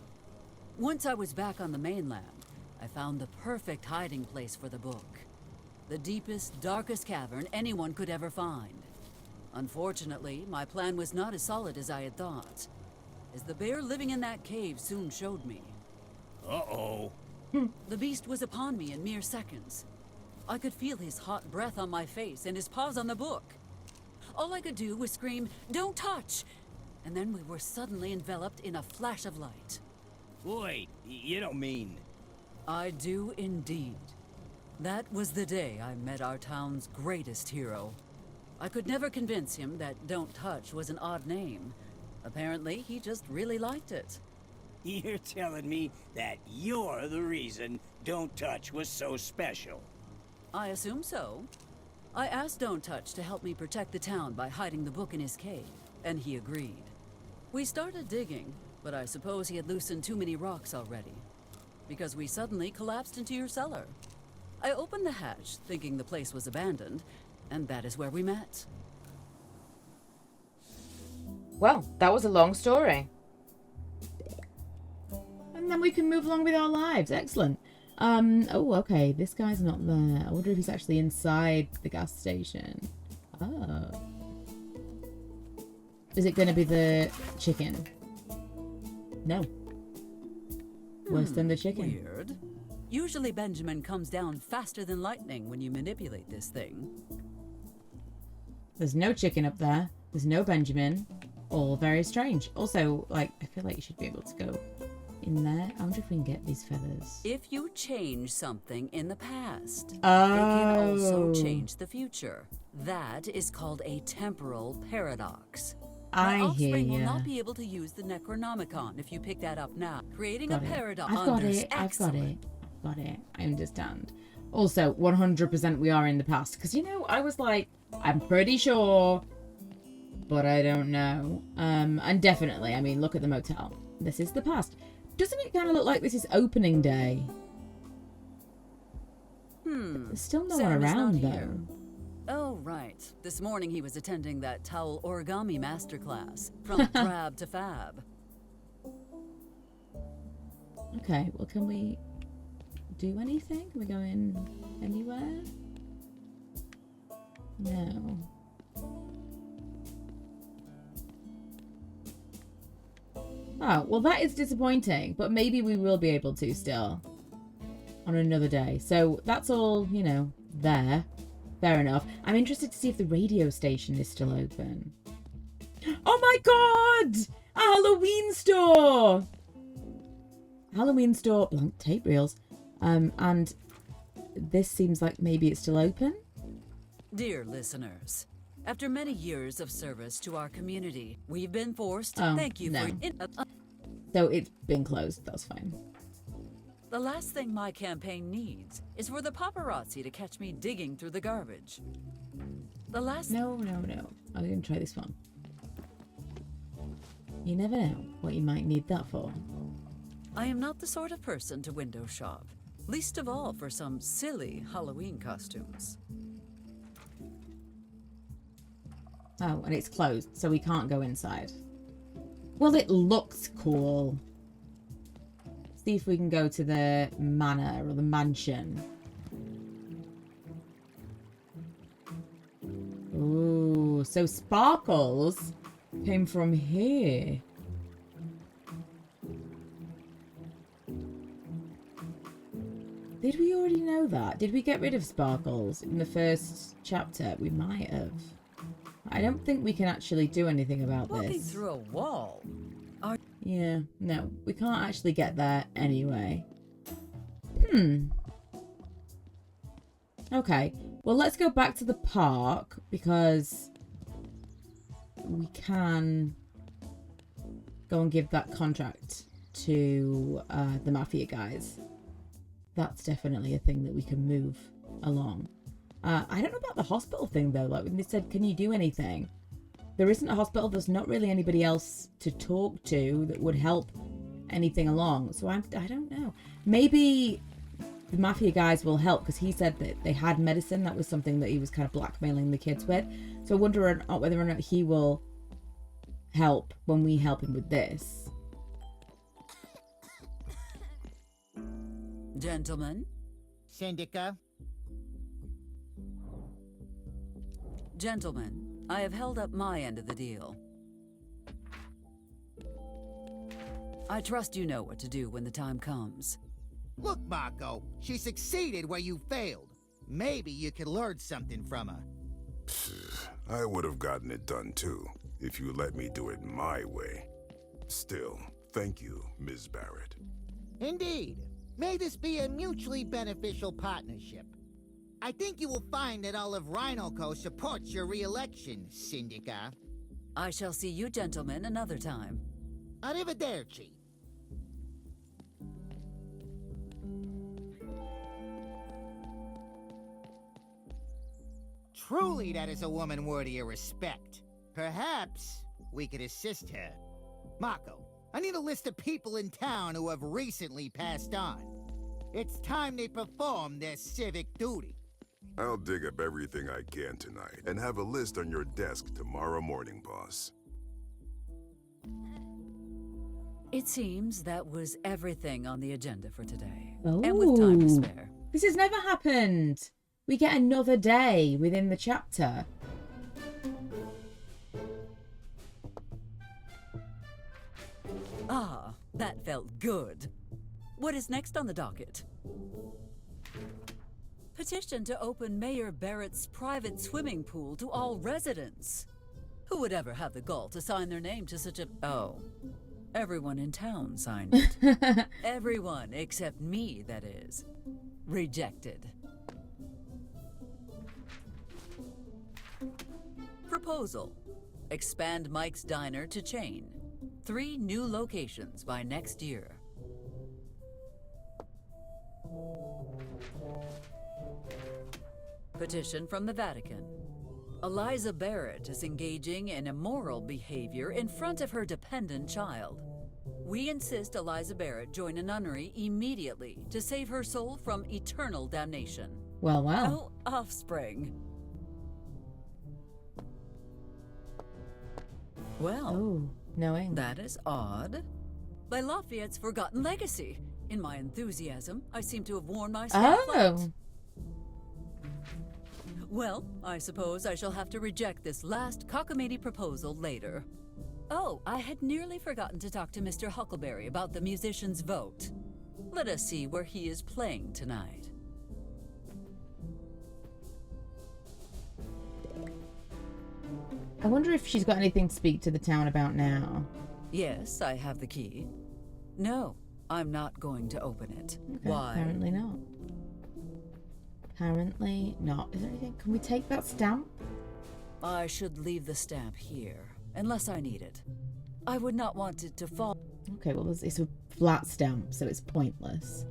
Once I was back on the mainland, I found the perfect hiding place for the book. The deepest, darkest cavern anyone could ever find. Unfortunately, my plan was not as solid as I had thought, as the bear living in that cave soon showed me. Uh-oh. The beast was upon me in mere seconds. I could feel his hot breath on my face and his paws on the book. All I could do was scream, "Don't touch!" And then we were suddenly enveloped in a flash of light. Wait, you don't mean... I do indeed. That was the day I met our town's greatest hero. I could never convince him that Don't Touch was an odd name. Apparently, he just really liked it. You're telling me that you're the reason Don't Touch was so special? I assume so. I asked Don't Touch to help me protect the town by hiding the book in his cave, and he agreed. We started digging, but I suppose he had loosened too many rocks already, because we suddenly collapsed into your cellar. I opened the hatch, thinking the place was abandoned, and that is where we met. Well, that was a long story. And then we can move along with our lives. Excellent. Oh, okay. This guy's not there. I wonder if he's actually inside the gas station. Oh. Is it going to be the chicken? No. Worse than the chicken. Weird. Usually Benjamin comes down faster than lightning when you manipulate this thing. There's no chicken up there. There's no Benjamin. All very strange. Also, like, I feel like you should be able to go in there. I wonder if we can get these feathers. If you change something in the past, it can also change the future. That is called a temporal paradox. My offspring will not be able to use the Necronomicon if you pick that up now. Creating a paradox. I've got it. I've got it. I've got it. I understand. Also, 100% we are in the past. Because, you know, I was like, I'm pretty sure, but I don't know. And definitely, I mean, look at the motel. This is the past. Doesn't it kind of look like this is opening day? There's still no one around, though. Oh, right. This morning he was attending that towel origami masterclass. From drab to fab. Okay, well, can we do anything? Can we go in anywhere? No. Oh, well, that is disappointing, but maybe we will be able to still on another day. So that's all, you know, there. Fair enough. I'm interested to see if the radio station is still open. Oh my god! A Halloween store! Halloween store, blank tape reels. And this seems like maybe it's still open. Dear listeners, after many years of service to our community, we've been forced. Oh, thank you no. for. So it's been closed. That's fine. The last thing my campaign needs is for the paparazzi to catch me digging through the garbage. The last. No. I'm going to try this one. You never know what you might need that for. I am not the sort of person to window shop. Least of all for some silly Halloween costumes. Oh, and it's closed, so we can't go inside. Well, it looks cool. See if we can go to the manor or the mansion. Ooh, so Sparkles came from here. Did we already know that? Did we get rid of Sparkles in the first chapter? We might have. I don't think we can actually do anything about Walking this. through a wall. Yeah, no, we can't actually get there anyway. Okay, well, let's go back to the park because we can go and give that contract to the Mafia guys. That's definitely a thing that we can move along. I don't know about the hospital thing, though. Like, when they said, can you do anything? There isn't a hospital. There's not really anybody else to talk to that would help anything along. So I don't know. Maybe the Mafia guys will help because he said that they had medicine. That was something that he was kind of blackmailing the kids with. So I wonder whether or not he will help when we help him with this. Gentlemen. Syndica. Gentlemen, I have held up my end of the deal. I trust you know what to do when the time comes. Look, Mako, she succeeded where you failed. Maybe you could learn something from her. I would have gotten it done too, if you let me do it my way. Still, thank you, Ms. Barrett. Indeed. May this be a mutually beneficial partnership. I think you will find that all of Rhinoco supports your re-election, Syndica. I shall see you gentlemen another time. Arrivederci. Truly, that is a woman worthy of respect. Perhaps we could assist her. Mako, I need a list of people in town who have recently passed on. It's time they perform their civic duty. I'll dig up everything I can tonight and have a list on your desk tomorrow morning, boss. It seems that was everything on the agenda for today. Oh. And with time to spare. This has never happened. We get another day within the chapter. Ah, that felt good. What is next on the docket? Petition to open Mayor Barrett's private swimming pool to all residents. Who would ever have the gall to sign their name to such a... Oh, everyone in town signed it. Everyone except me, that is. Rejected. Proposal. Expand Mike's Diner to chain. 3 new locations by next year. Petition from the Vatican. Eliza Barrett is engaging in immoral behavior in front of her dependent child. We insist Eliza Barrett join a nunnery immediately to save her soul from eternal damnation. Well. No offspring. Well, oh, knowing. That is odd. By Lafayette's forgotten legacy. In my enthusiasm, I seem to have worn my staff out. Well, I suppose I shall have to reject this last cockamamie proposal later. Oh, I had nearly forgotten to talk to Mr. Huckleberry about the musician's vote. Let us see where he is playing tonight. I wonder if she's got anything to speak to the town about now. Yes, I have the key. No, I'm not going to open it. Okay, Why? Apparently not. Apparently not. Is there anything? Can we take that stamp? I should leave the stamp here, unless I need it. I would not want it to fall. Okay, well, it's a flat stamp, so it's pointless.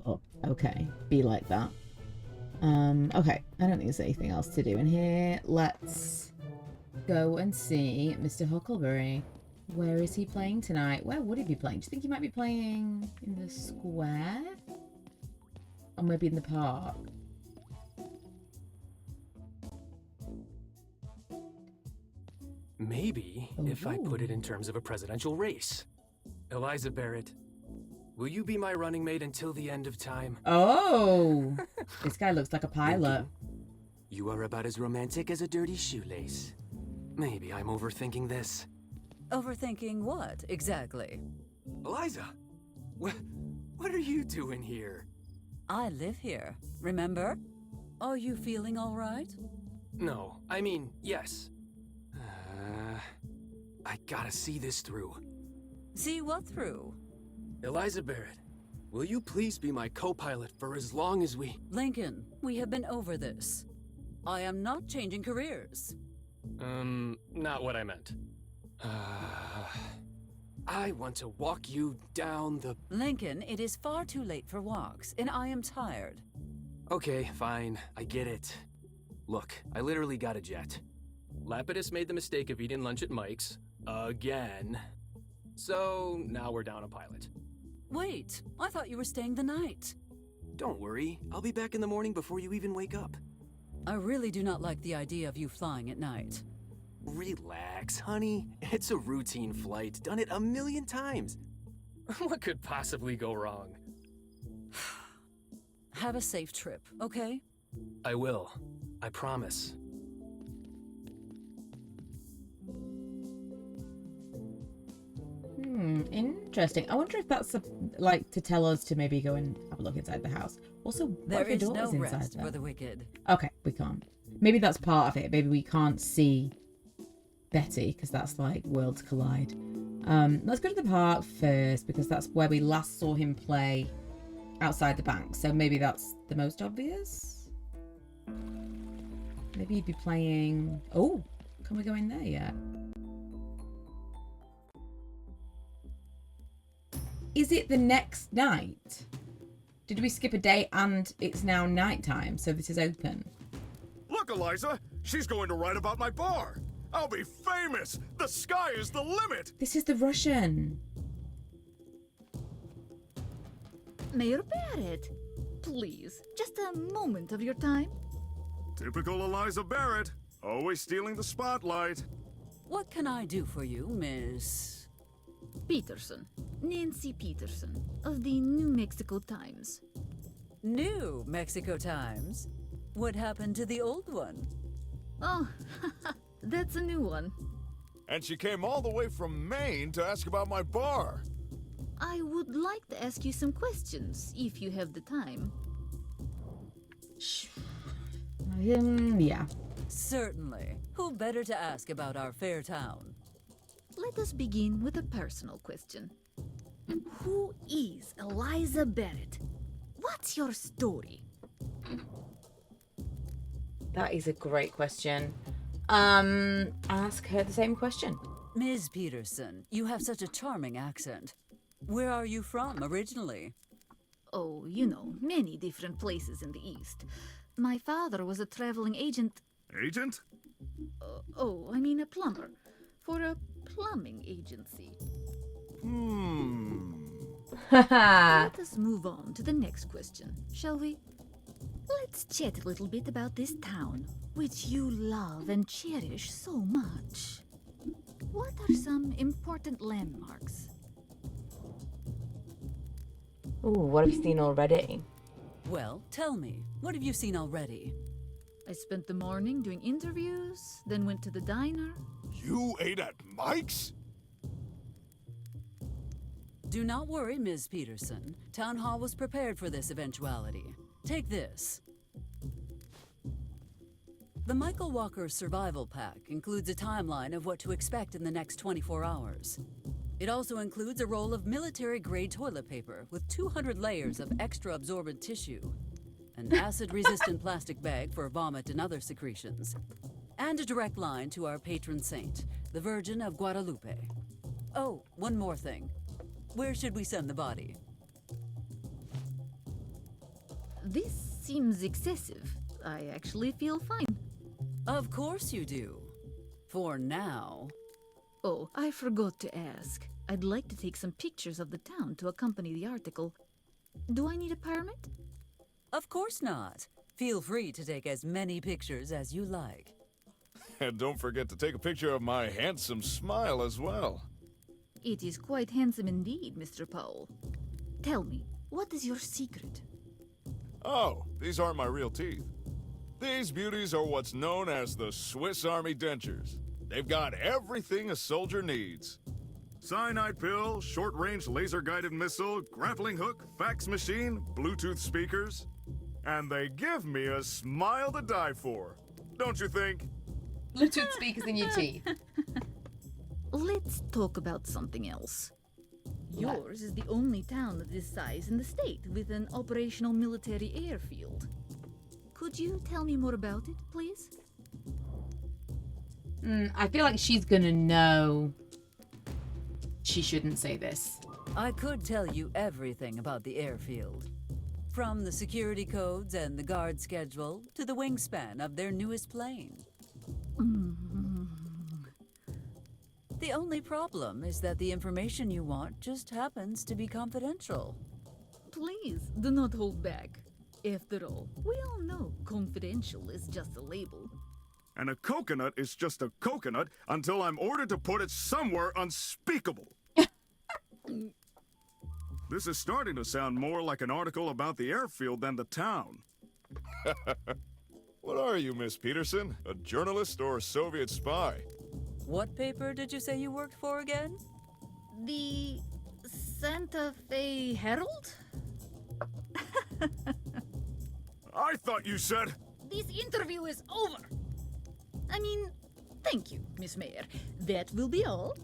But, okay, be like that. Okay, I don't think there's anything else to do in here. Let's go and see Mr. Huckleberry. Where is he playing tonight? Where would he be playing? Do you think he might be playing in the square? Or maybe in the park. Maybe if I put it in terms of a presidential race. Eliza Barrett, will you be my running mate until the end of time? Oh! This guy looks like a pilot. You are about as romantic as a dirty shoelace. Maybe I'm overthinking this. Overthinking what, exactly? Eliza, what are you doing here? I live here, remember? Are you feeling all right? No, I mean, yes. I gotta see this through. See what through? Eliza Barrett, will you please be my co-pilot for as long as we... Lincoln, we have been over this. I am not changing careers. Not what I meant. I want to walk you down the... Lincoln, it is far too late for walks, and I am tired. Okay, fine, I get it. Look, I literally got a jet. Lapidus made the mistake of eating lunch at Mike's, again. So, now we're down a pilot. Wait, I thought you were staying the night. Don't worry, I'll be back in the morning before you even wake up. I really do not like the idea of you flying at night. Relax, honey. It's a routine flight, done it 1,000,000 times. What could possibly go wrong? Have a safe trip, okay? I will. I promise. Interesting. I wonder if that's like to tell us to maybe go and have a look inside the house. Also, there is no inside rest there? for the wicked. Okay, we can't. Maybe that's part of it. Maybe we can't see Betty because that's like worlds collide. Let's go to the park first because that's where we last saw him play outside the bank. So maybe that's the most obvious. Maybe he'd be playing... Oh, can we go in there yet? Is it the next night? Did we skip a day and it's now nighttime, so this is open? Look, Eliza! She's going to write about my bar! I'll be famous! The sky is the limit! This is the Russian. Mayor Barrett, please, just a moment of your time. Typical Eliza Barrett, always stealing the spotlight. What can I do for you, Miss... Peterson. Nancy Peterson, of the New Mexico Times. New Mexico Times? What happened to the old one? Oh, that's a new one. And she came all the way from Maine to ask about my bar. I would like to ask you some questions, if you have the time. Yeah. Certainly. Who better to ask about our fair town? Let us begin with a personal question. Who is Eliza Barrett? What's your story? That is a great question. Ask her the same question. Ms. Peterson, you have such a charming accent. Where are you from originally? Oh, you know, many different places in the East. My father was a traveling agent. Agent? I mean a plumber. For a plumbing agency. Let us move on to the next question, shall we? Let's chat a little bit about this town, which you love and cherish so much. What are some important landmarks? Ooh, what have you seen already? Well, tell me, what have you seen already? I spent the morning doing interviews, then went to the diner. You ate at Mike's? Do not worry, Ms. Peterson. Town Hall was prepared for this eventuality. Take this. The Michael Walker Survival Pack includes a timeline of what to expect in the next 24 hours. It also includes a roll of military-grade toilet paper with 200 layers of extra absorbent tissue, an acid-resistant plastic bag for vomit and other secretions, and a direct line to our patron saint, the Virgin of Guadalupe. Oh, one more thing. Where should we send the body? This seems excessive. I actually feel fine. Of course you do. For now. Oh, I forgot to ask. I'd like to take some pictures of the town to accompany the article. Do I need a permit? Of course not. Feel free to take as many pictures as you like. And don't forget to take a picture of my handsome smile as well. It is quite handsome indeed, Mr. Powell. Tell me, what is your secret? Oh, these aren't my real teeth. These beauties are what's known as the Swiss Army dentures. They've got everything a soldier needs. Cyanide pill, short-range laser-guided missile, grappling hook, fax machine, Bluetooth speakers. And they give me a smile to die for. Don't you think? Bluetooth speakers in your teeth. Let's talk about something else. Yours is the only town of this size in the state with an operational military airfield. Could you tell me more about it, please? I feel like she's gonna know. She shouldn't say this. I could tell you everything about the airfield. From the security codes and the guard schedule to the wingspan of their newest plane. The only problem is that the information you want just happens to be confidential. Please, do not hold back. After all, we all know confidential is just a label. And a coconut is just a coconut until I'm ordered to put it somewhere unspeakable. This is starting to sound more like an article about the airfield than the town. What are you, Miss Peterson? A journalist or a Soviet spy? What paper did you say you worked for again? The Santa Fe Herald? I thought you said... This interview is over. I mean, thank you, Miss Mayor. That will be all.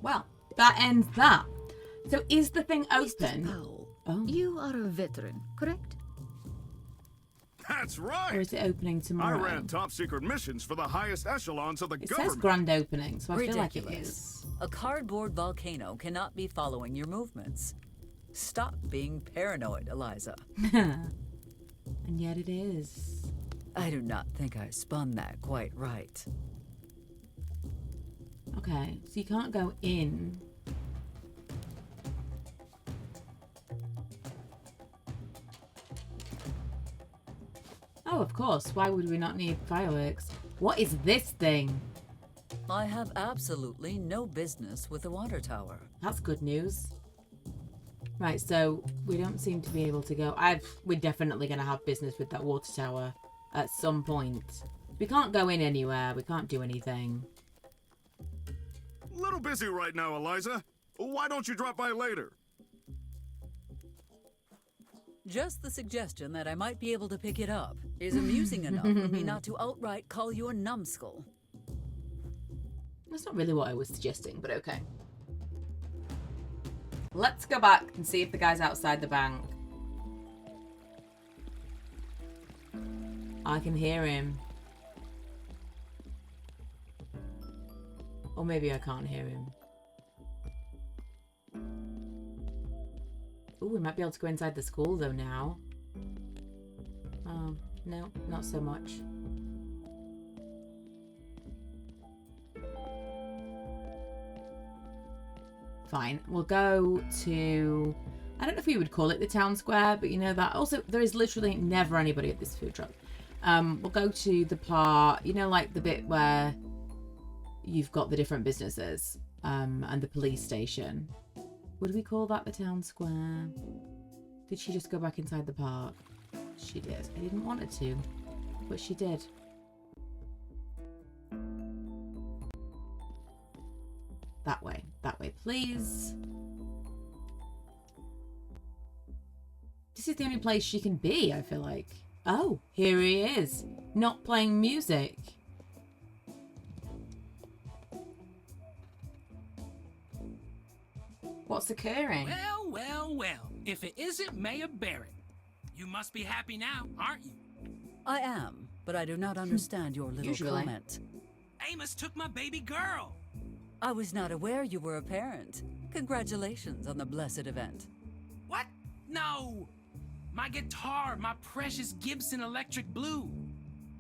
Well, that ends that. So is the thing open? Mr. Powell, you are a veteran, correct? That's right! Or is it opening tomorrow? I ran top-secret missions for the highest echelons of the It government. says grand opening, so I Ridiculous. feel like it is. A cardboard volcano cannot be following your movements. Stop being paranoid, Eliza. And yet it is. I do not think I spun that quite right. Okay, so you can't go in. Oh, of course. Why would we not need fireworks? What is this thing? I have absolutely no business with the water tower. That's good news. Right, so we don't seem to be able to go. We're definitely going to have business with that water tower at some point. We can't go in anywhere. We can't do anything. Little busy right now, Eliza. Why don't you drop by later? Just the suggestion that I might be able to pick it up is amusing enough for me not to outright call you a numbskull. That's not really what I was suggesting, but okay. Let's go back and see if the guy's outside the bank. I can hear him. Or maybe I can't hear him. Ooh, we might be able to go inside the school though now. Oh, no, not so much. Fine, we'll go to... I don't know if we would call it the town square, but you know that. Also, there is literally never anybody at this food truck. We'll go to the part, you know, like the bit where you've got the different businesses and the police station. Would we call that the town square? Did she just go back inside the park? She did. I didn't want her to, but she did. That way, please. This is the only place she can be, I feel like. Oh, here he is, not playing music. What's occurring? Well, well, well. If it isn't Mayor Barrett, you must be happy now, aren't you? I am, but I do not understand your little comment. Amos took my baby girl. I was not aware you were a parent. Congratulations on the blessed event. What? No! My guitar, my precious Gibson Electric Blue.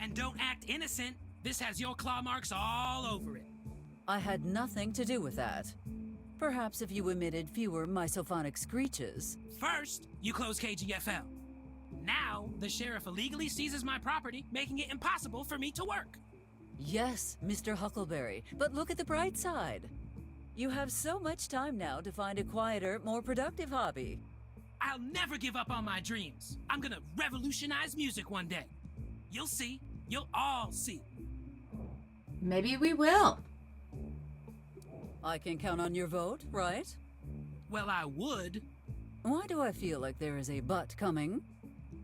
And don't act innocent. This has your claw marks all over it. I had nothing to do with that. Perhaps if you emitted fewer misophonic screeches. First, you close KGFL. Now, the sheriff illegally seizes my property, making it impossible for me to work. Yes, Mr. Huckleberry, but look at the bright side. You have so much time now to find a quieter, more productive hobby. I'll never give up on my dreams. I'm gonna revolutionize music one day. You'll see. You'll all see. Maybe we will. I can count on your vote, right? Well, I would. Why do I feel like there is a but coming?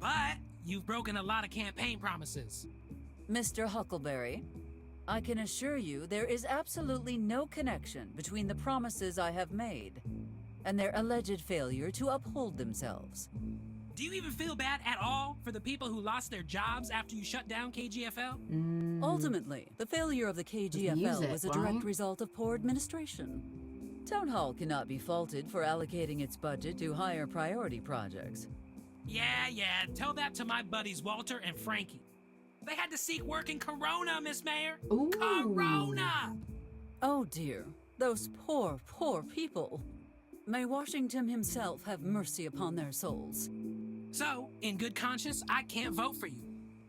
But you've broken a lot of campaign promises. Mr. Huckleberry, I can assure you there is absolutely no connection between the promises I have made and their alleged failure to uphold themselves. Do you even feel bad at all for the people who lost their jobs after you shut down KGFL? Ultimately, the failure of the KGFL was a direct result of poor administration. Town Hall cannot be faulted for allocating its budget to higher priority projects. Yeah, tell that to my buddies Walter and Frankie. They had to seek work in Corona, Miss Mayor. Ooh. Corona! Oh dear, those poor, poor people. May Washington himself have mercy upon their souls. So, in good conscience, I can't vote for you.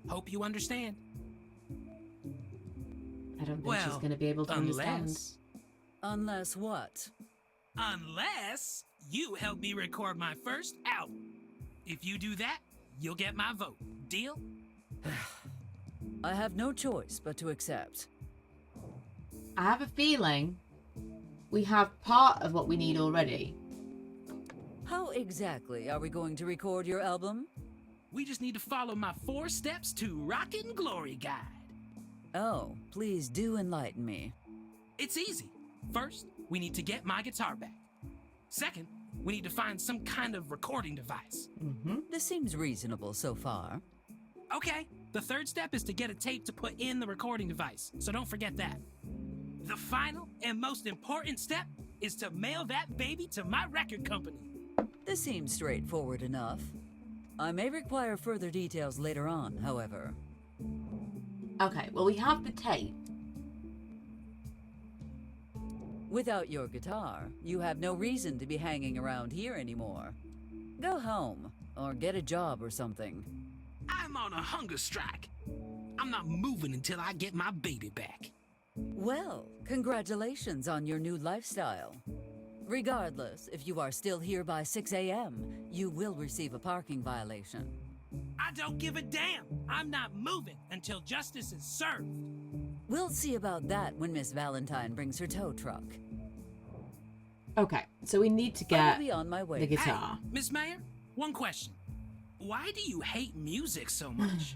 Hope you understand. I don't think she's going to be able to understand. Unless what? Unless you help me record my first album. If you do that, you'll get my vote. Deal? I have no choice but to accept. I have a feeling we have part of what we need already. How exactly are we going to record your album? We just need to follow my 4 steps to Rockin' Glory Guide. Oh, please do enlighten me. It's easy. First, we need to get my guitar back. Second, we need to find some kind of recording device. This seems reasonable so far. Okay, the third step is to get a tape to put in the recording device, so don't forget that. The final and most important step is to mail that baby to my record company. This seems straightforward enough. I may require further details later on, however. Okay, well, we have the tape. Without your guitar, you have no reason to be hanging around here anymore. Go home, or get a job or something. I'm on a hunger strike. I'm not moving until I get my baby back. Well, congratulations on your new lifestyle. Regardless, if you are still here by 6 a.m., you will receive a parking violation. I don't give a damn. I'm not moving until justice is served. We'll see about that when Miss Valentine brings her tow truck. Okay, so we need to I get will be on my way. the guitar. Hey, Miss Mayor, one question. Why do you hate music so much?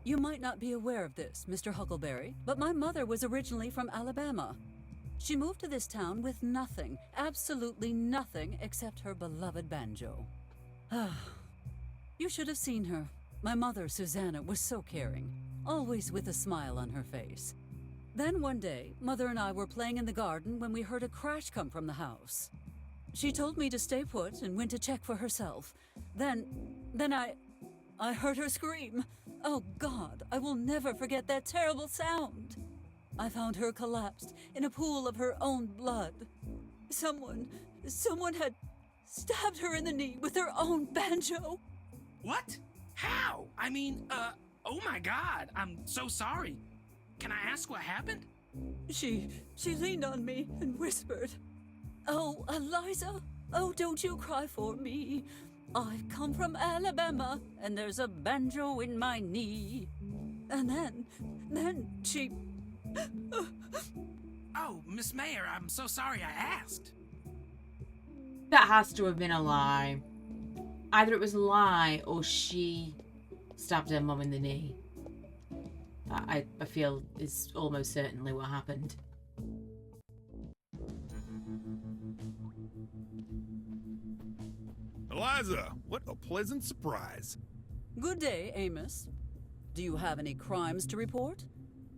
You might not be aware of this, Mr. Huckleberry, but my mother was originally from Alabama. She moved to this town with nothing, absolutely nothing, except her beloved banjo. You should have seen her. My mother, Susanna, was so caring, always with a smile on her face. Then one day, Mother and I were playing in the garden when we heard a crash come from the house. She told me to stay put and went to check for herself. Then I heard her scream. Oh God, I will never forget that terrible sound. I found her collapsed in a pool of her own blood. Someone had stabbed her in the knee with her own banjo. What? How? I mean, oh my God, I'm so sorry. Can I ask what happened? She leaned on me and whispered, "Oh, Eliza, oh, don't you cry for me. I've come from Alabama, and there's a banjo in my knee." And then she... Oh, Miss Mayor, I'm so sorry I asked. That has to have been a lie. Either it was a lie or she stabbed her mum in the knee. I feel is almost certainly what happened. Eliza, what a pleasant surprise. Good day, Amos. Do you have any crimes to report?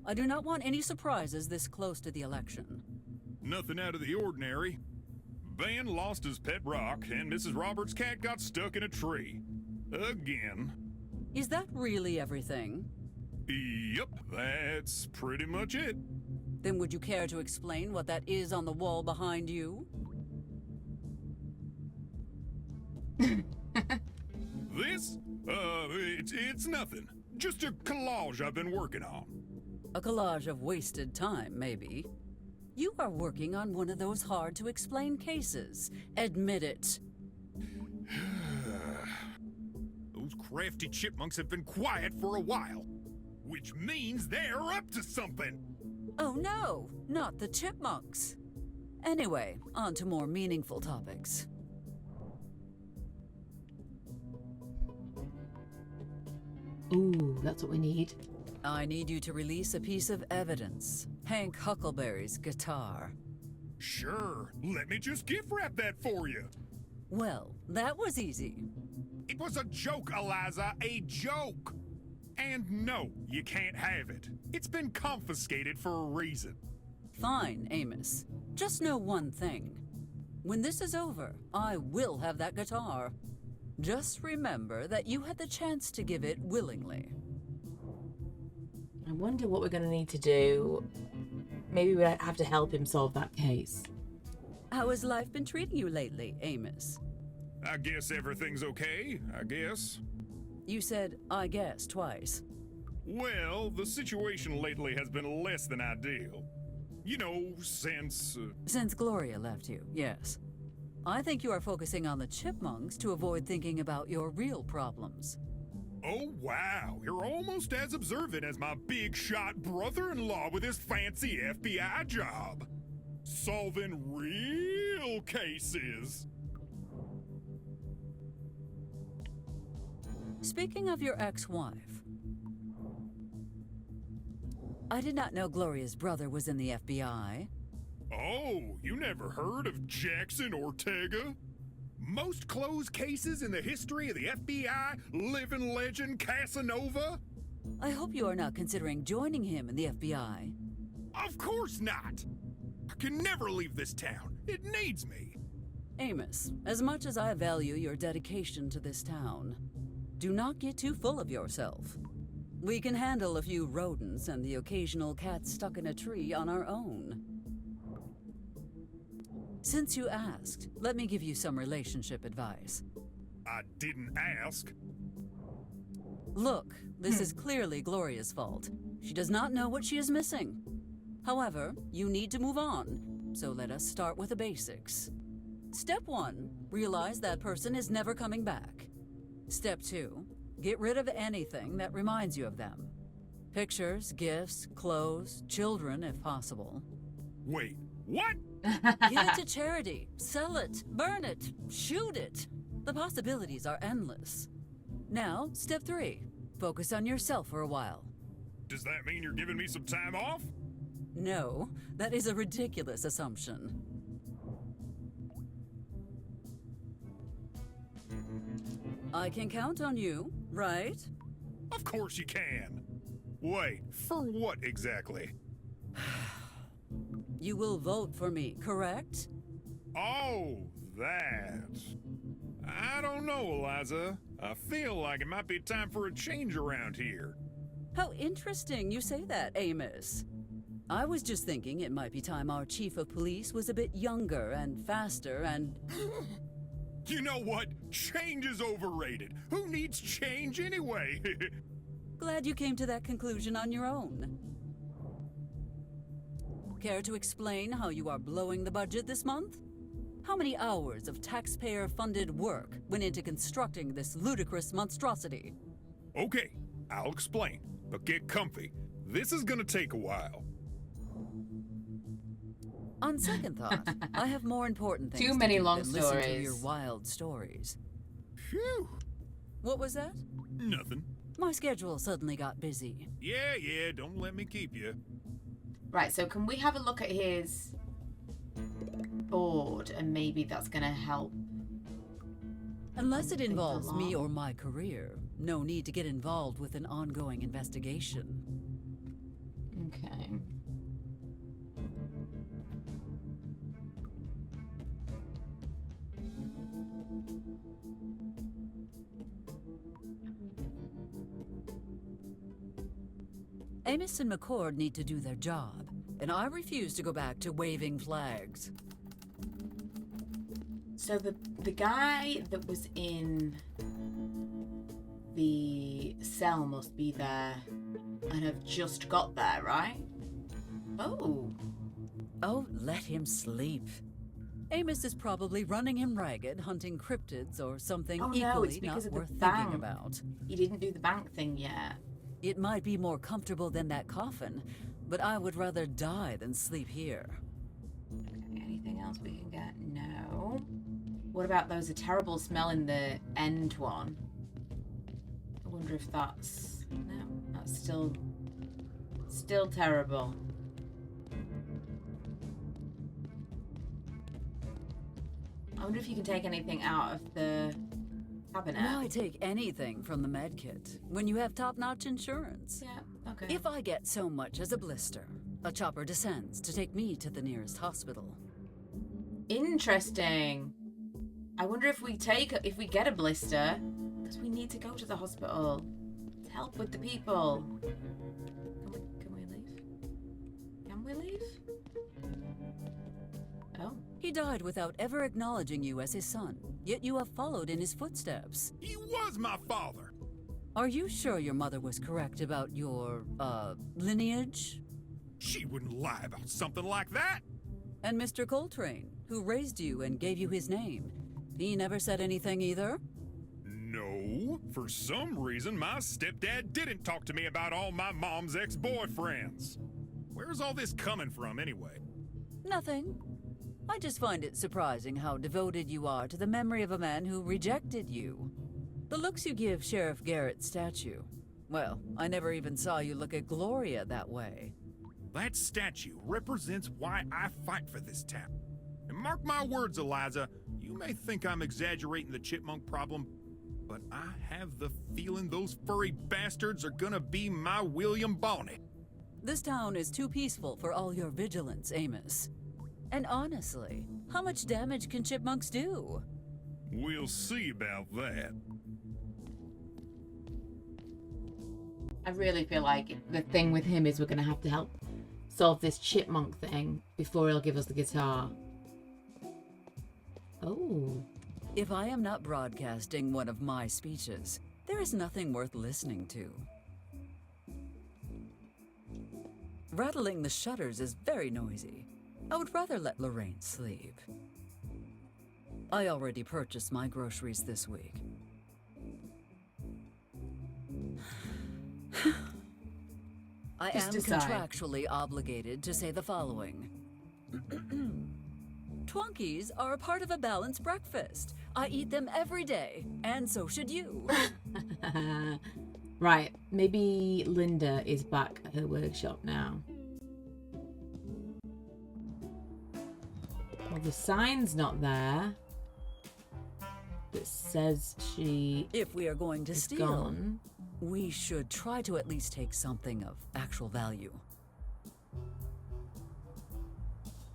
I do not want any surprises this close to the election. Nothing out of the ordinary. Ben lost his pet rock, and Mrs. Roberts' cat got stuck in a tree. Again. Is that really everything? Yep, that's pretty much it. Then would you care to explain what that is on the wall behind you? This? It's nothing. Just a collage I've been working on. A collage of wasted time, maybe. You are working on one of those hard-to-explain cases. Admit it. Those crafty chipmunks have been quiet for a while, which means they're up to something. Oh no, not the chipmunks. Anyway, on to more meaningful topics. Ooh, that's what we need. I need you to release a piece of evidence. Hank Huckleberry's guitar. Sure, let me just gift wrap that for you. Well, that was easy. It was a joke, Eliza, a joke. And no, you can't have it. It's been confiscated for a reason. Fine, Amos. Just know one thing. When this is over, I will have that guitar. Just remember that you had the chance to give it willingly. I wonder what we're going to need to do. Maybe we have to help him solve that case. How has life been treating you lately, Amos? I guess everything's okay, I guess. You said, I guess, twice. Well, the situation lately has been less than ideal. You know, since... Since Gloria left you, yes. I think you are focusing on the chipmunks to avoid thinking about your real problems. Oh, wow. You're almost as observant as my big-shot brother-in-law with his fancy FBI job. Solving real cases. Speaking of your ex-wife, I did not know Gloria's brother was in the FBI. Oh, you never heard of Jackson Ortega? Most closed cases in the history of the FBI, living legend Casanova? I hope you are not considering joining him in the FBI. Of course not! I can never leave this town. It needs me. Amos, as much as I value your dedication to this town, do not get too full of yourself. We can handle a few rodents and the occasional cat stuck in a tree on our own. Since you asked, let me give you some relationship advice. I didn't ask. Look, this is clearly Gloria's fault. She does not know what she is missing. However, you need to move on, so let us start with the basics. Step 1, realize that person is never coming back. Step 2, get rid of anything that reminds you of them. Pictures, gifts, clothes, children if possible. Wait, what? Give it to charity, sell it, burn it, shoot it. The possibilities are endless. Now, step 3, focus on yourself for a while. Does that mean you're giving me some time off? No, that is a ridiculous assumption. I can count on you, right? Of course you can. Wait, for what exactly? You will vote for me, correct? Oh, that. I don't know, Eliza. I feel like it might be time for a change around here. How interesting you say that, Amos. I was just thinking it might be time our chief of police was a bit younger and faster and... You know what? Change is overrated. Who needs change anyway? Glad you came to that conclusion on your own. Care to explain how you are blowing the budget this month? How many hours of taxpayer-funded work went into constructing this ludicrous monstrosity? Okay, I'll explain, but get comfy. This is gonna take a while. On second thought, I have more important things Too many to do long than listen to stories. your wild stories. Phew. What was that? Nothing. My schedule suddenly got busy. Yeah, don't let me keep you. Right, so can we have a look at his board and maybe that's going to help? Unless it Think involves me along. or my career, no need to get involved with an ongoing investigation. Okay. Amos and McCord need to do their job. and I refuse to go back to waving flags. So the guy that was in the cell must be there and have just got there, right? Oh. Oh, let him sleep. Amos is probably running him ragged, hunting cryptids or something Oh equally no, it's because not of the worth bank. thinking about. He didn't do the bank thing yet. It might be more comfortable than that coffin, but I would rather die than sleep here. Okay, anything else we can get? No. What about those a terrible smell in the end one? I wonder if that's... No, that's still terrible. I wonder if you can take anything out of the cabinet. Why take anything from the medkit when you have top-notch insurance? Yeah, okay. If I get so much as a blister, a chopper descends to take me to the nearest hospital. Interesting. I wonder if we get a blister, because we need to go to the hospital to help with the people. Can we leave? Can we leave? Oh. He died without ever acknowledging you as his son, yet you have followed in his footsteps. He was my father. Are you sure your mother was correct about your, lineage? She wouldn't lie about something like that. And Mr. Coltrane, who raised you and gave you his name, he never said anything either? No. For some reason, my stepdad didn't talk to me about all my mom's ex-boyfriends. Where's all this coming from, anyway? Nothing. I just find it surprising how devoted you are to the memory of a man who rejected you. The looks you give Sheriff Garrett's statue. Well, I never even saw you look at Gloria that way. That statue represents why I fight for this town. And mark my words, Eliza, you may think I'm exaggerating the chipmunk problem, but I have the feeling those furry bastards are gonna be my William Bonnet. This town is too peaceful for all your vigilance, Amos. And honestly, how much damage can chipmunks do? We'll see about that. I really feel like the thing with him is we're going to have to help solve this chipmunk thing before he'll give us the guitar. Oh. If I am not broadcasting one of my speeches, there is nothing worth listening to. Rattling the shutters is very noisy. I would rather let Lorraine sleep. I already purchased my groceries this week. I am contractually obligated to say the following. Twonkies are a part of a balanced breakfast. I eat them every day, and so should you. Right, maybe Linda is back at her workshop now. Well, the sign's not there. It says she If we are going to is steal, gone. we should try to at least take something of actual value.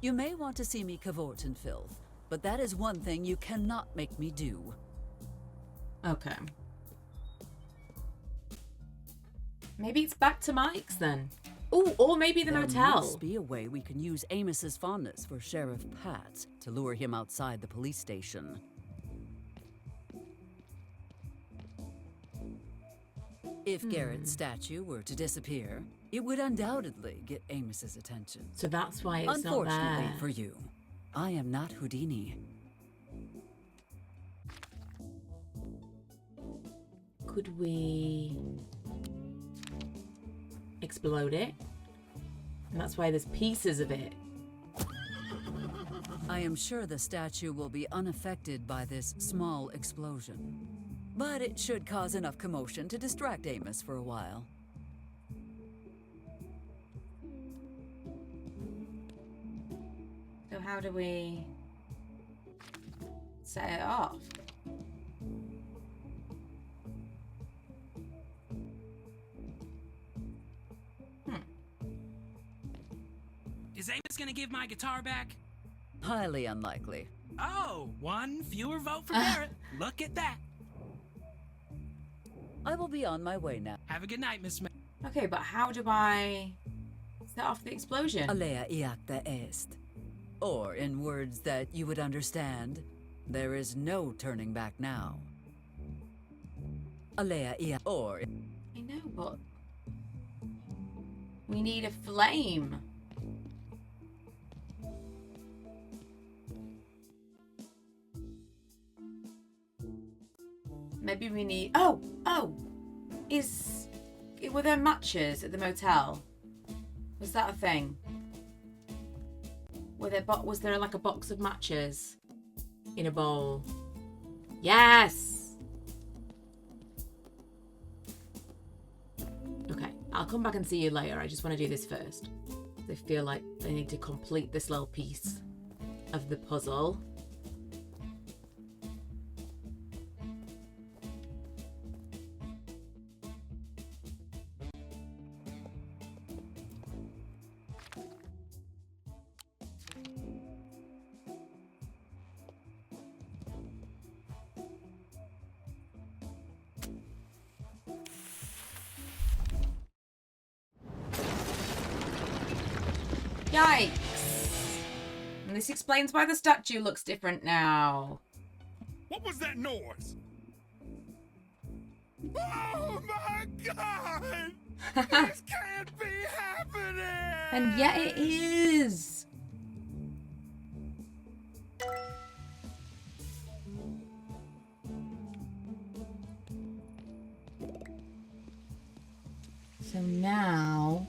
You may want to see me cavort in filth, but that is one thing you cannot make me do. Okay. Maybe it's back to Mike's then. Oh, or maybe the There motel. must be a way we can use Amos's fondness for Sheriff Pat to lure him outside the police station. If Garrett's statue were to disappear, it would undoubtedly get Amos's attention. So that's why it's not Unfortunately there. for you, I am not Houdini. Could we explode it? And that's why there's pieces of it. I am sure the statue will be unaffected by this small explosion. But it should cause enough commotion to distract Amos for a while. So how do we set it off? Is Amos gonna give my guitar back? Highly unlikely. Oh, one fewer vote for Garrett. Look at that. I will be on my way now. Have a good night, Miss May. Okay, but how do I Set off the explosion. Alea iacta est. Or, in words that you would understand, there is no turning back now. Alea iacta. Or. I know, but we need a flame. Maybe we need. Oh! Were there matches at the motel? Was that a thing? Was there like a box of matches in a bowl? Yes! Okay, I'll come back and see you later. I just want to do this first. I feel like I need to complete this little piece of the puzzle. Yikes! And this explains why the statue looks different now. What was that noise? Oh my god! This can't be happening! And yet it is! So now,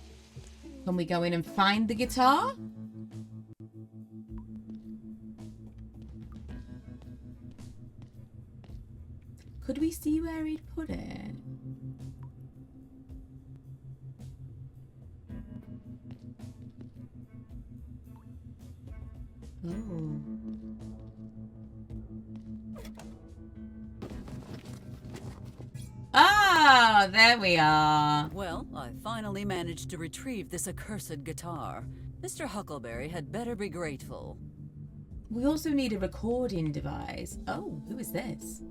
can we go in and find the guitar? Could we see where he'd put it? Oh. Ah, there we are. Well, I finally managed to retrieve this accursed guitar. Mr. Huckleberry had better be grateful. We also need a recording device. Oh, who is this?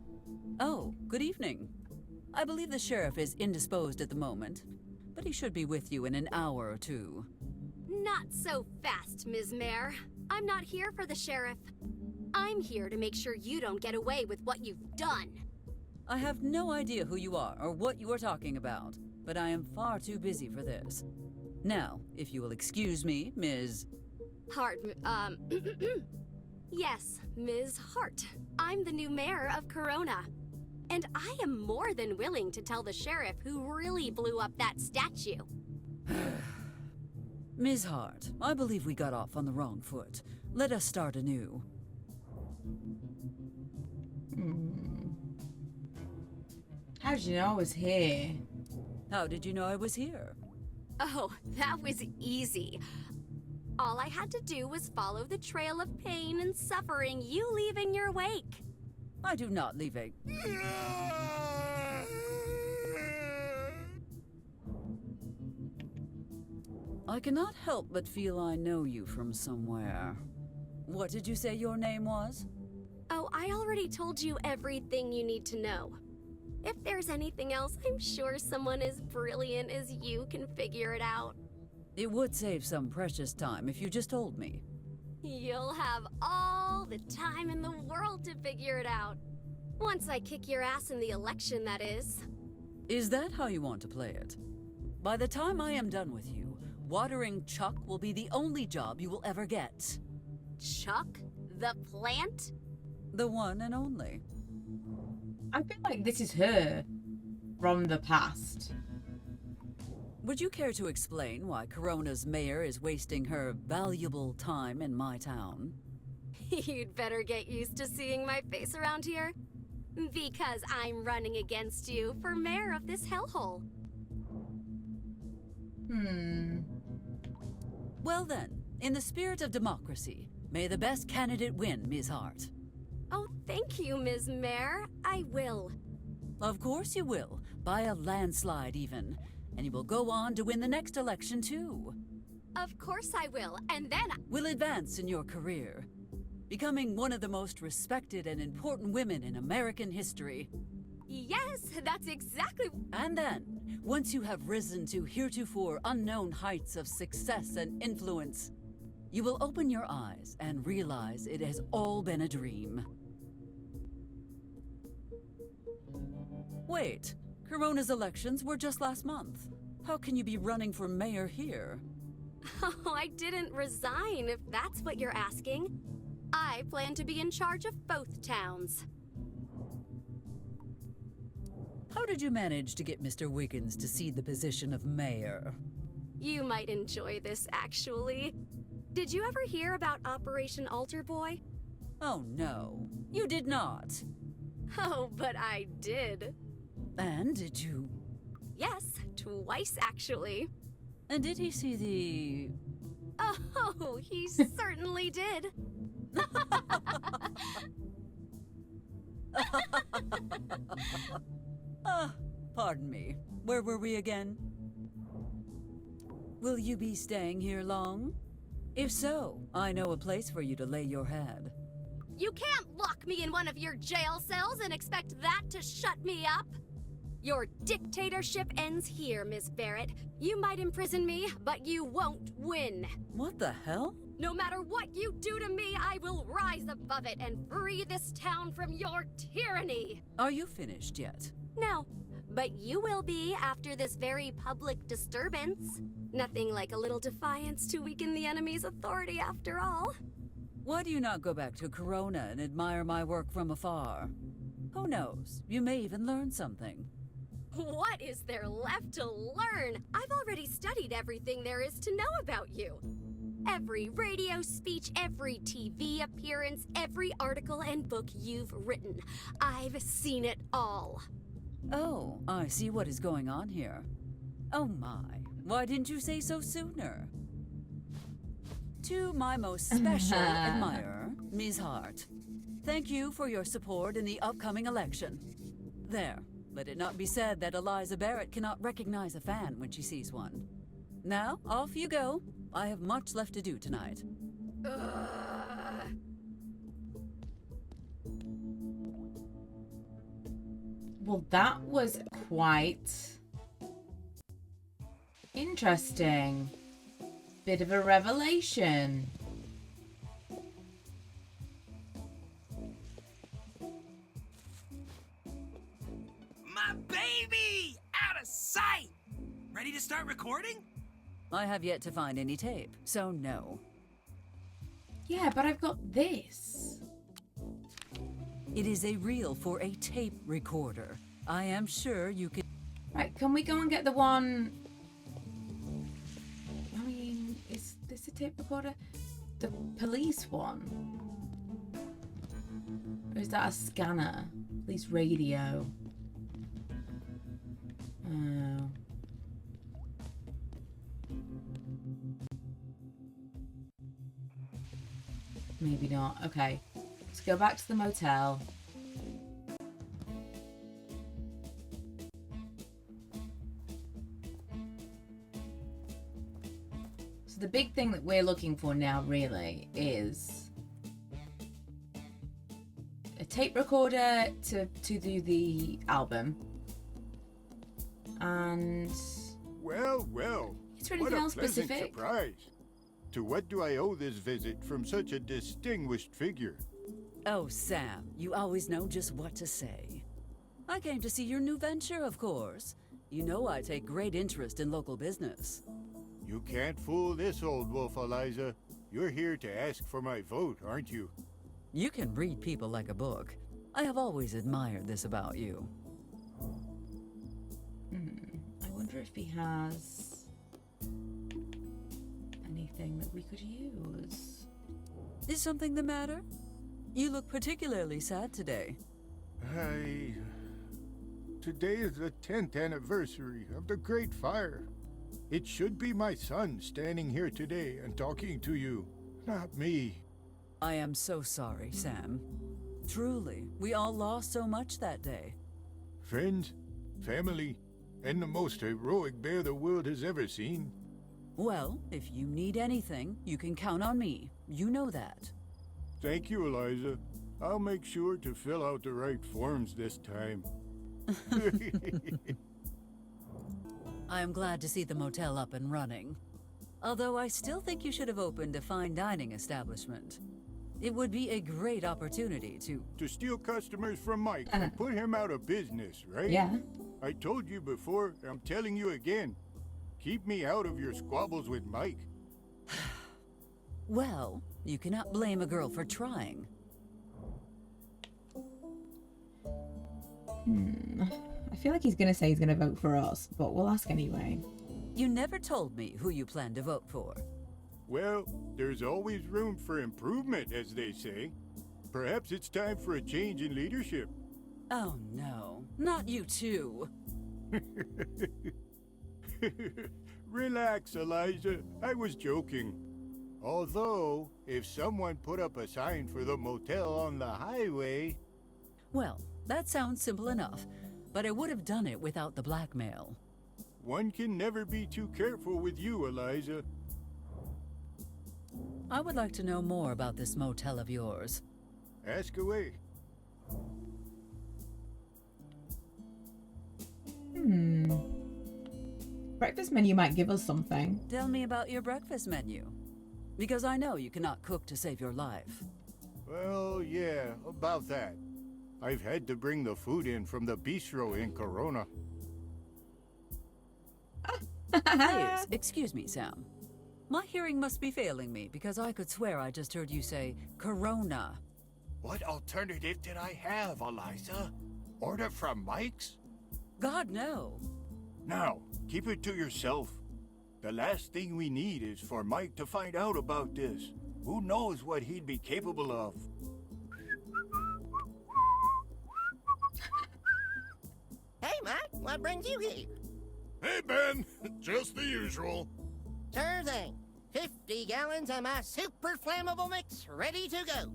Oh, good evening. I believe the sheriff is indisposed at the moment, but he should be with you in an hour or two. Not so fast, Ms. Mayor. I'm not here for the sheriff. I'm here to make sure you don't get away with what you've done. I have no idea who you are or what you are talking about, but I am far too busy for this. Now, if you will excuse me, Ms. Hart, Yes, Ms. Hart. I'm the new mayor of Corona. And I am more than willing to tell the sheriff who really blew up that statue. Ms. Hart, I believe we got off on the wrong foot. Let us start anew. How did you know I was here? How did you know I was here? Oh, that was easy. All I had to do was follow the trail of pain and suffering you leave in your wake. I do not leave a... I cannot help but feel I know you from somewhere. What did you say your name was? Oh, I already told you everything you need to know. If there's anything else, I'm sure someone as brilliant as you can figure it out. It would save some precious time if you just told me. You'll have all the time in the world to figure it out. Once I kick your ass in the election, that is. Is that how you want to play it? By the time I am done with you, watering Chuck will be the only job you will ever get. Chuck? The plant? The one and only. I feel like this is her from the past. Would you care to explain why Corona's mayor is wasting her valuable time in my town? You'd better get used to seeing my face around here. Because I'm running against you for mayor of this hellhole. Well then, in the spirit of democracy, may the best candidate win, Ms. Hart. Oh, thank you, Ms. Mayor. I will. Of course you will, by a landslide even. And you will go on to win the next election too. Of course I will, and then will advance in your career, becoming one of the most respected and important women in American history. Yes, that's exactly. And then, once you have risen to heretofore unknown heights of success and influence, you will open your eyes and realize it has all been a dream. Wait, Corona's elections were just last month. How can you be running for mayor here? Oh, I didn't resign, if that's what you're asking. I plan to be in charge of both towns. How did you manage to get Mr. Wiggins to cede the position of mayor? You might enjoy this, actually. Did you ever hear about Operation Altar Boy? Oh no, you did not. Oh, but I did. And did you? Yes, twice actually. And did he see the... Oh, he certainly did. Pardon me. Where were we again? Will you be staying here long? If so, I know a place for you to lay your head. You can't lock me in one of your jail cells and expect that to shut me up. Your dictatorship ends here, Miss Barrett. You might imprison me, but you won't win. What the hell? No matter what you do to me, I will rise above it and free this town from your tyranny. Are you finished yet? No, but you will be after this very public disturbance. Nothing like a little defiance to weaken the enemy's authority after all. Why do you not go back to Corona and admire my work from afar? Who knows, you may even learn something. What is there left to learn? I've already studied everything there is to know about you. Every radio speech, every TV appearance, every article and book you've written. I've seen it all. Oh, I see what is going on here. Oh my, why didn't you say so sooner? To my most special admirer, Ms. Hart, thank you for your support in the upcoming election. There, let it not be said that Eliza Barrett cannot recognize a fan when she sees one. Now, off you go. I have much left to do tonight. Well, that was quite interesting. Bit of a revelation. My baby! Out of sight! Ready to start recording? I have yet to find any tape, so no. Yeah, but I've got this. It is a reel for a tape recorder. I am sure you can... Right, can we go and get the one... I mean, is this a tape recorder? The police one? Or is that a scanner? Police radio. Oh. Maybe not. Okay. Let's go back to the motel. So the big thing that we're looking for now really is a tape recorder to do the album. And well, is there anything else specific? Surprise. To what do I owe this visit from such a distinguished figure? Oh, Sam, you always know just what to say. I came to see your new venture, of course. You know I take great interest in local business. You can't fool this old wolf, Eliza. You're here to ask for my vote, aren't you? You can read people like a book. I have always admired this about you. I wonder if he has anything that we could use. Is something the matter? You look particularly sad today. Today is the 10th anniversary of the Great Fire. It should be my son standing here today and talking to you, not me. I am so sorry, Sam. Truly, we all lost so much that day. Friends, family, and the most heroic bear the world has ever seen. Well, if you need anything, you can count on me. You know that. Thank you, Eliza. I'll make sure to fill out the right forms this time. I am glad to see the motel up and running. Although I still think you should have opened a fine dining establishment. It would be a great opportunity To steal customers from Mike and put him out of business, right? Yeah. I told you before, I'm telling you again. Keep me out of your squabbles with Mike. Well, you cannot blame a girl for trying. I feel like he's gonna say he's gonna vote for us, but we'll ask anyway. You never told me who you plan to vote for. Well, there's always room for improvement, as they say. Perhaps it's time for a change in leadership. Oh no, not you too. Relax, Eliza. I was joking. Although, if someone put up a sign for the motel on the highway... Well, that sounds simple enough, but I would have done it without the blackmail. One can never be too careful with you, Eliza. I would like to know more about this motel of yours. Ask away. Breakfast menu might give us something. Tell me about your breakfast menu. Because I know you cannot cook to save your life. Well, yeah, about that. I've had to bring the food in from the bistro in Corona. Please, excuse me, Sam. My hearing must be failing me because I could swear I just heard you say Corona. What alternative did I have, Eliza? Order from Mike's? God, no. Now, keep it to yourself. The last thing we need is for Mike to find out about this. Who knows what he'd be capable of? Hey, Mike, what brings you here? Hey, Ben. Just the usual. Sure thing. 50 gallons of my super flammable mix ready to go.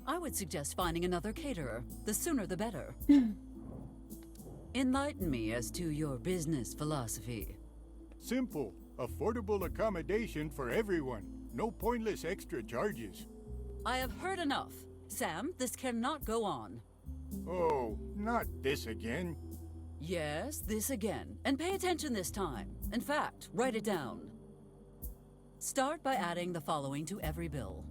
I would suggest finding another caterer. The sooner the better. Enlighten me as to your business philosophy. Simple. Affordable accommodation for everyone. No pointless extra charges. I have heard enough. Sam, this cannot go on. Oh, not this again. Yes, this again. And pay attention this time. In fact, write it down. Start by adding the following to every bill.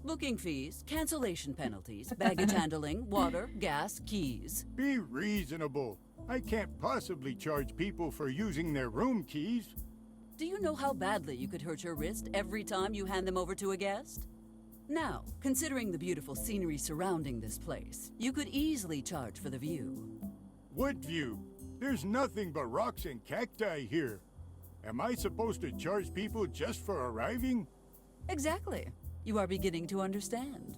Booking fees, cancellation penalties, baggage handling, water, gas, keys. Be reasonable. I can't possibly charge people for using their room keys. Do you know how badly you could hurt your wrist every time you hand them over to a guest? Now, considering the beautiful scenery surrounding this place, you could easily charge for the view. What view? There's nothing but rocks and cacti here. Am I supposed to charge people just for arriving? Exactly. You are beginning to understand.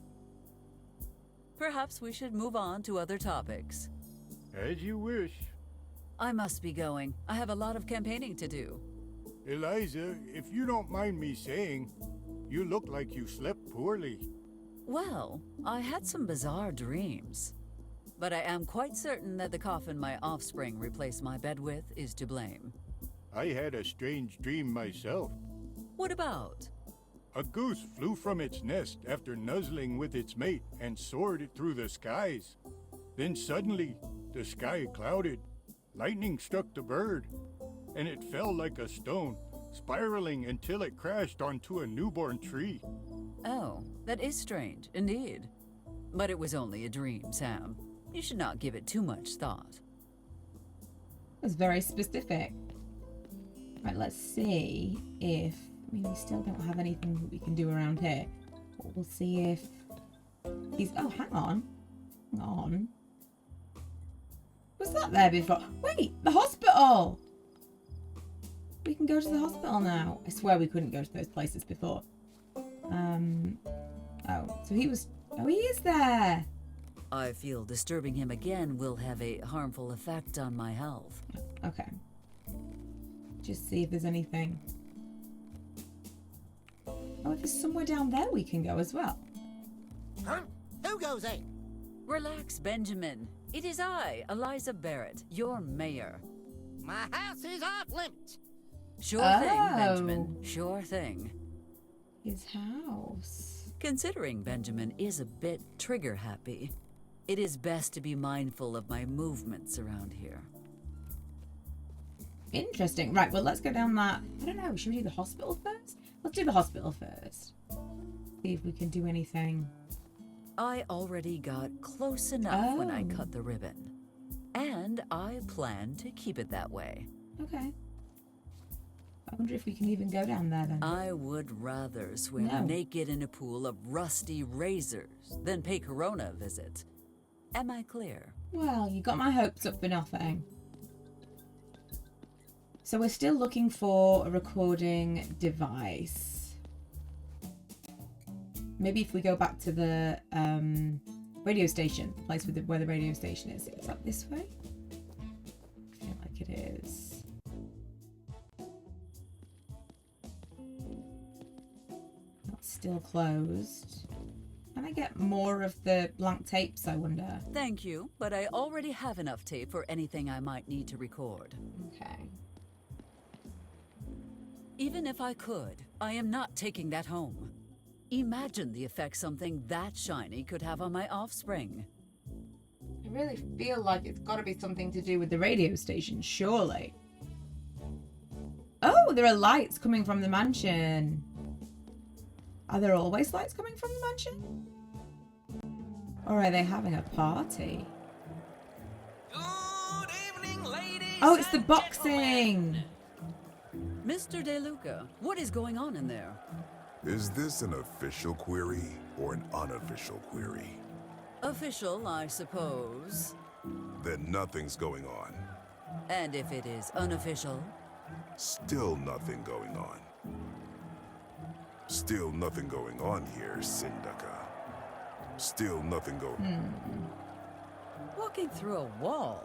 Perhaps we should move on to other topics. As you wish. I must be going. I have a lot of campaigning to do. Eliza, if you don't mind me saying, you look like you slept poorly. Well, I had some bizarre dreams. But I am quite certain that the coffin my offspring replaced my bed with is to blame. I had a strange dream myself. What about? A goose flew from its nest after nuzzling with its mate and soared through the skies. Then suddenly, the sky clouded. Lightning struck the bird, and it fell like a stone, spiraling until it crashed onto a newborn tree. Oh, that is strange, indeed. But it was only a dream, Sam. You should not give it too much thought. That's very specific. Right, let's see if... I mean, we still don't have anything that we can do around here. But we'll see if he's... Oh, hang on. Hang on. Was that there before? Wait, the hospital! We can go to the hospital now. I swear we couldn't go to those places before. Oh, so he was... Oh, he is there! I feel disturbing him again will have a harmful effect on my health. Okay. Just see if there's anything. Oh, if there's somewhere down there we can go as well. Huh? Who goes there? Relax, Benjamin. It is I, Eliza Barrett, your mayor. My house is off limits. Sure thing, Benjamin. Sure thing. His house. Considering Benjamin is a bit trigger-happy, it is best to be mindful of my movements around here. Interesting. Right, well, let's go down that. I don't know. Should we do the hospital first? Let's do the hospital first. See if we can do anything. I already got close enough when I cut the ribbon. And I plan to keep it that way. Okay. I wonder if we can even go down there then. I would rather swim naked in a pool of rusty razors than pay Corona a visit. Am I clear? Well, you got my hopes up for nothing. So we're still looking for a recording device. Maybe if we go back to the radio station, the place with where the radio station is. Is that this way? I feel like it is. That's still closed. Can I get more of the blank tapes, I wonder? Thank you, but I already have enough tape for anything I might need to record. Okay. Even if I could, I am not taking that home. Imagine the effect something that shiny could have on my offspring. I really feel like it's got to be something to do with the radio station, surely. Oh, there are lights coming from the mansion. Are there always lights coming from the mansion? Or are they having a party? Good evening, ladies. Oh, it's the boxing. Mr. DeLuca, what is going on in there? Is this an official query or an unofficial query? Official, I suppose. Then nothing's going on. And if it is unofficial? Still nothing going on. Still nothing going on here, Sindaka. Still nothing going... Walking through a wall?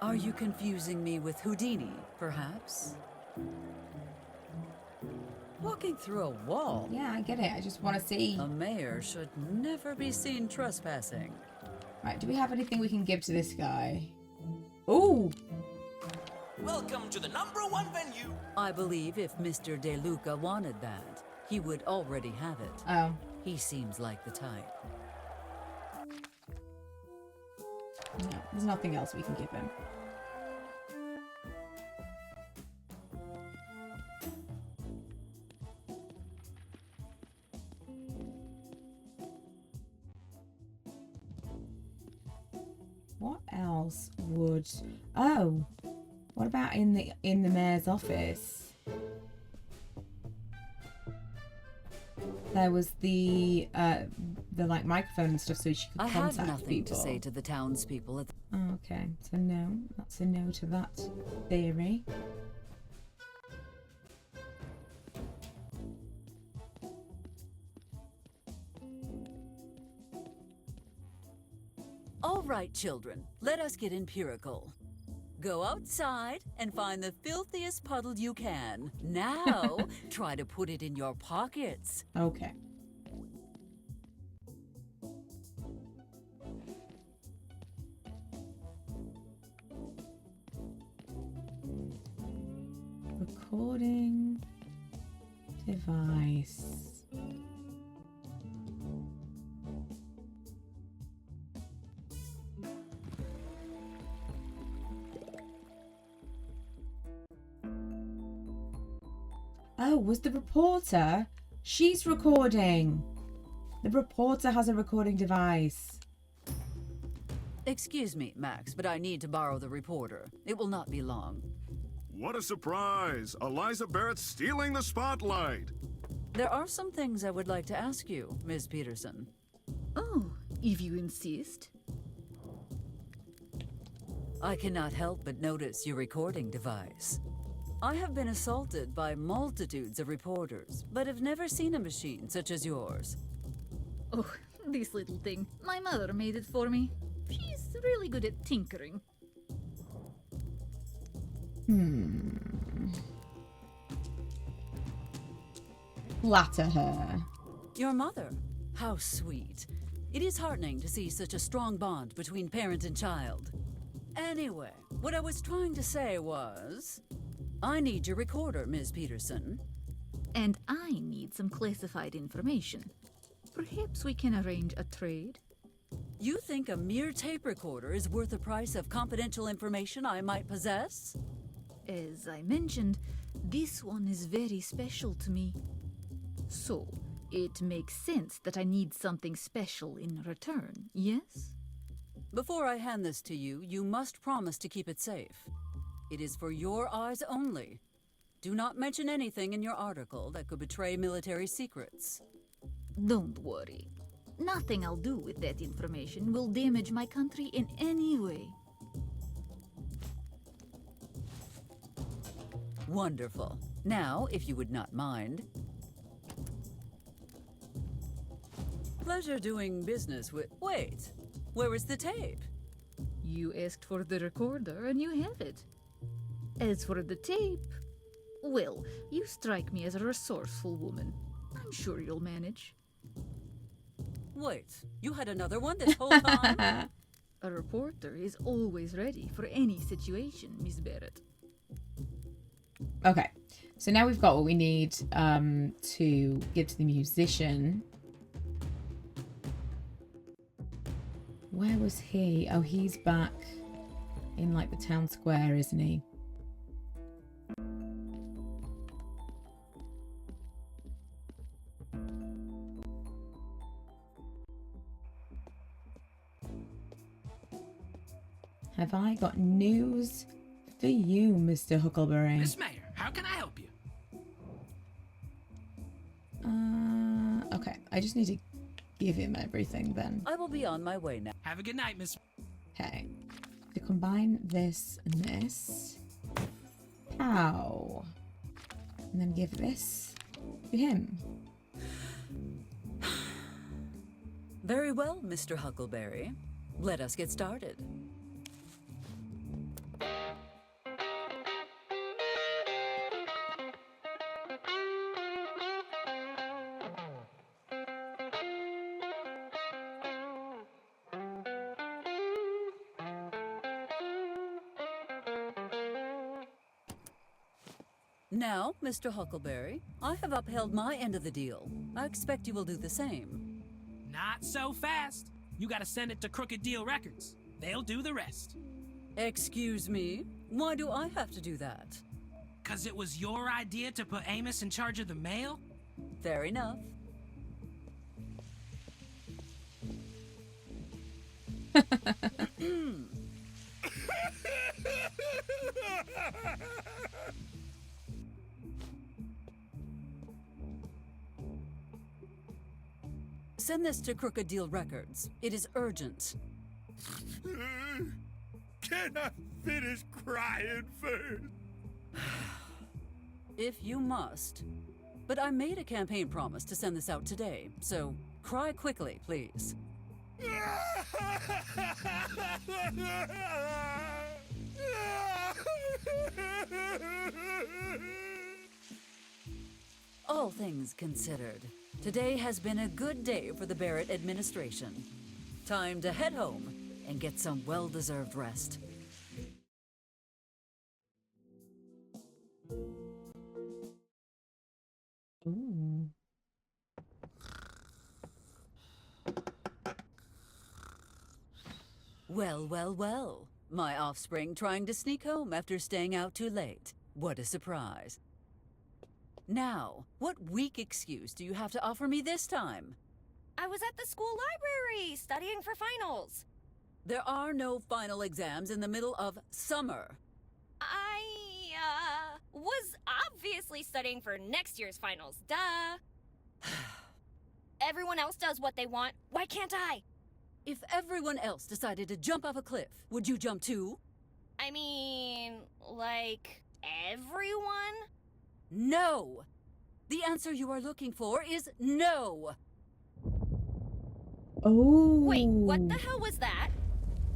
Are you confusing me with Houdini, perhaps? Walking through a wall? Yeah, I get it. I just want to see. A mayor should never be seen trespassing. Right, do we have anything we can give to this guy? Ooh! Welcome to the #1 venue. I believe if Mr. DeLuca wanted that, he would already have it. Oh. He seems like the type. No, there's nothing else we can give him. What else would... Oh! What about in the mayor's office? There was the like microphone and stuff so she could I contact have nothing people. to say to the townspeople. Oh, okay, so no. That's a no to that theory. All right, children, let us get empirical. Go outside and find the filthiest puddle you can. Now, try to put it in your pockets. Okay. Recording device. Oh, was the reporter? She's recording. The reporter has a recording device. Excuse me, Max, but I need to borrow the reporter. It will not be long. What a surprise! Eliza Barrett's stealing the spotlight! There are some things I would like to ask you, Ms. Peterson. Oh, if you insist. I cannot help but notice your recording device. I have been assaulted by multitudes of reporters, but have never seen a machine such as yours. Oh, this little thing. My mother made it for me. She's really good at tinkering. Flatter her. Your mother? How sweet. It is heartening to see such a strong bond between parent and child. Anyway, what I was trying to say was... I need your recorder, Ms. Peterson. And I need some classified information. Perhaps we can arrange a trade? You think a mere tape recorder is worth the price of confidential information I might possess? As I mentioned, this one is very special to me. So, it makes sense that I need something special in return, yes? Before I hand this to you, you must promise to keep it safe. It is for your eyes only. Do not mention anything in your article that could betray military secrets. Don't worry. Nothing I'll do with that information will damage my country in any way. Wonderful. Now, if you would not mind. Pleasure doing business with... Wait, where is the tape? You asked for the recorder and you have it. As for the tape, well, you strike me as a resourceful woman. I'm sure you'll manage. Wait, you had another one this whole time? A reporter is always ready for any situation, Miss Barrett. Okay, so now we've got what we need to give to the musician. Where was he? Oh, he's back in like the town square, isn't he? Have I got news for you, Mr. Huckleberry? Miss Mayor, how can I help you? Okay, I just need to give him everything then. I will be on my way now. Have a good night, Miss. Okay, to combine this and this. How? And then give this to him. Very well, Mr. Huckleberry. Let us get started. Now, Mr. Huckleberry, I have upheld my end of the deal. I expect you will do the same. Not so fast. You gotta send it to Crooked Deal Records. They'll do the rest. Excuse me? Why do I have to do that? 'Cause it was your idea to put Amos in charge of the mail? Fair enough. Send this to Crooked Deal Records. It is urgent. Can I finish crying first? If you must. But I made a campaign promise to send this out today, so cry quickly, please. All things considered, today has been a good day for the Barrett administration. Time to head home and get some well-deserved rest. Ooh. Well, well, well. My offspring trying to sneak home after staying out too late. What a surprise. Now, what weak excuse do you have to offer me this time? I was at the school library studying for finals. There are no final exams in the middle of summer. I, was obviously studying for next year's finals, duh. Everyone else does what they want. Why can't I? If everyone else decided to jump off a cliff, would you jump too? I mean, like, everyone? No! The answer you are looking for is no! Oh. Wait, what the hell was that?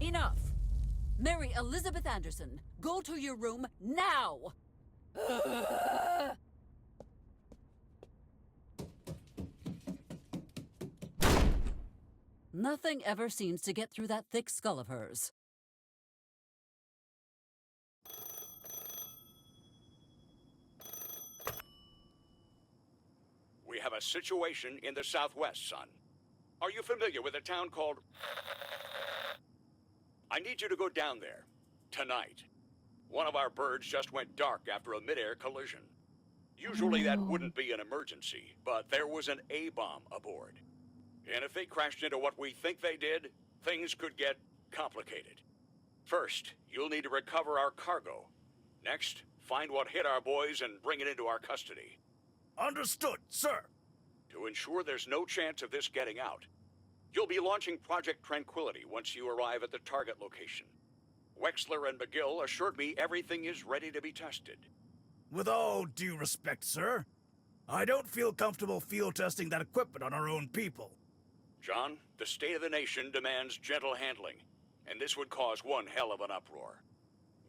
Enough! Mary Elizabeth Anderson, go to your room now! Nothing ever seems to get through that thick skull of hers. a situation in the southwest, son. Are you familiar with a town called... I need you to go down there. Tonight. One of our birds just went dark after a mid-air collision. Usually that wouldn't be an emergency, but there was an A-bomb aboard. And if they crashed into what we think they did, things could get complicated. First, you'll need to recover our cargo. Next, find what hit our boys and bring it into our custody. Understood, sir. To ensure there's no chance of this getting out, you'll be launching Project Tranquility once you arrive at the target location. Wexler and McGill assured me everything is ready to be tested. With all due respect, sir, I don't feel comfortable field testing that equipment on our own people. John, the state of the nation demands gentle handling, and this would cause one hell of an uproar.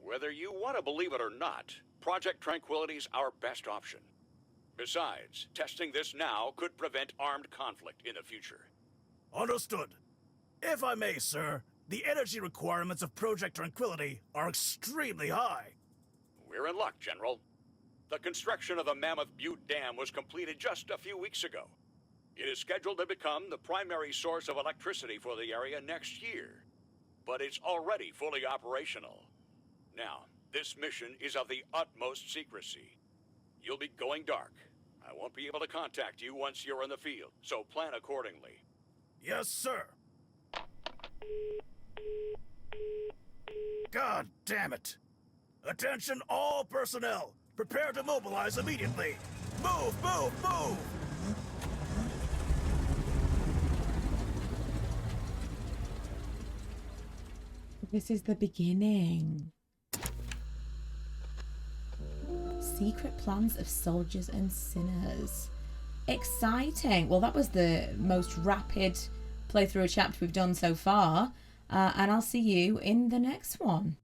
Whether you want to believe it or not, Project Tranquility's our best option. Besides, testing this now could prevent armed conflict in the future. Understood. If I may, sir, the energy requirements of Project Tranquility are extremely high. We're in luck, General. The construction of the Mammoth Butte Dam was completed just a few weeks ago. It is scheduled to become the primary source of electricity for the area next year. But it's already fully operational. Now, this mission is of the utmost secrecy. You'll be going dark. I won't be able to contact you once you're in the field, so plan accordingly. Yes, sir. God damn it. Attention all personnel. Prepare to mobilize immediately. Move, move, move! This is the beginning. Secret plans of soldiers and sinners. Exciting. Well, that was the most rapid playthrough of chapter we've done so far. And I'll see you in the next one.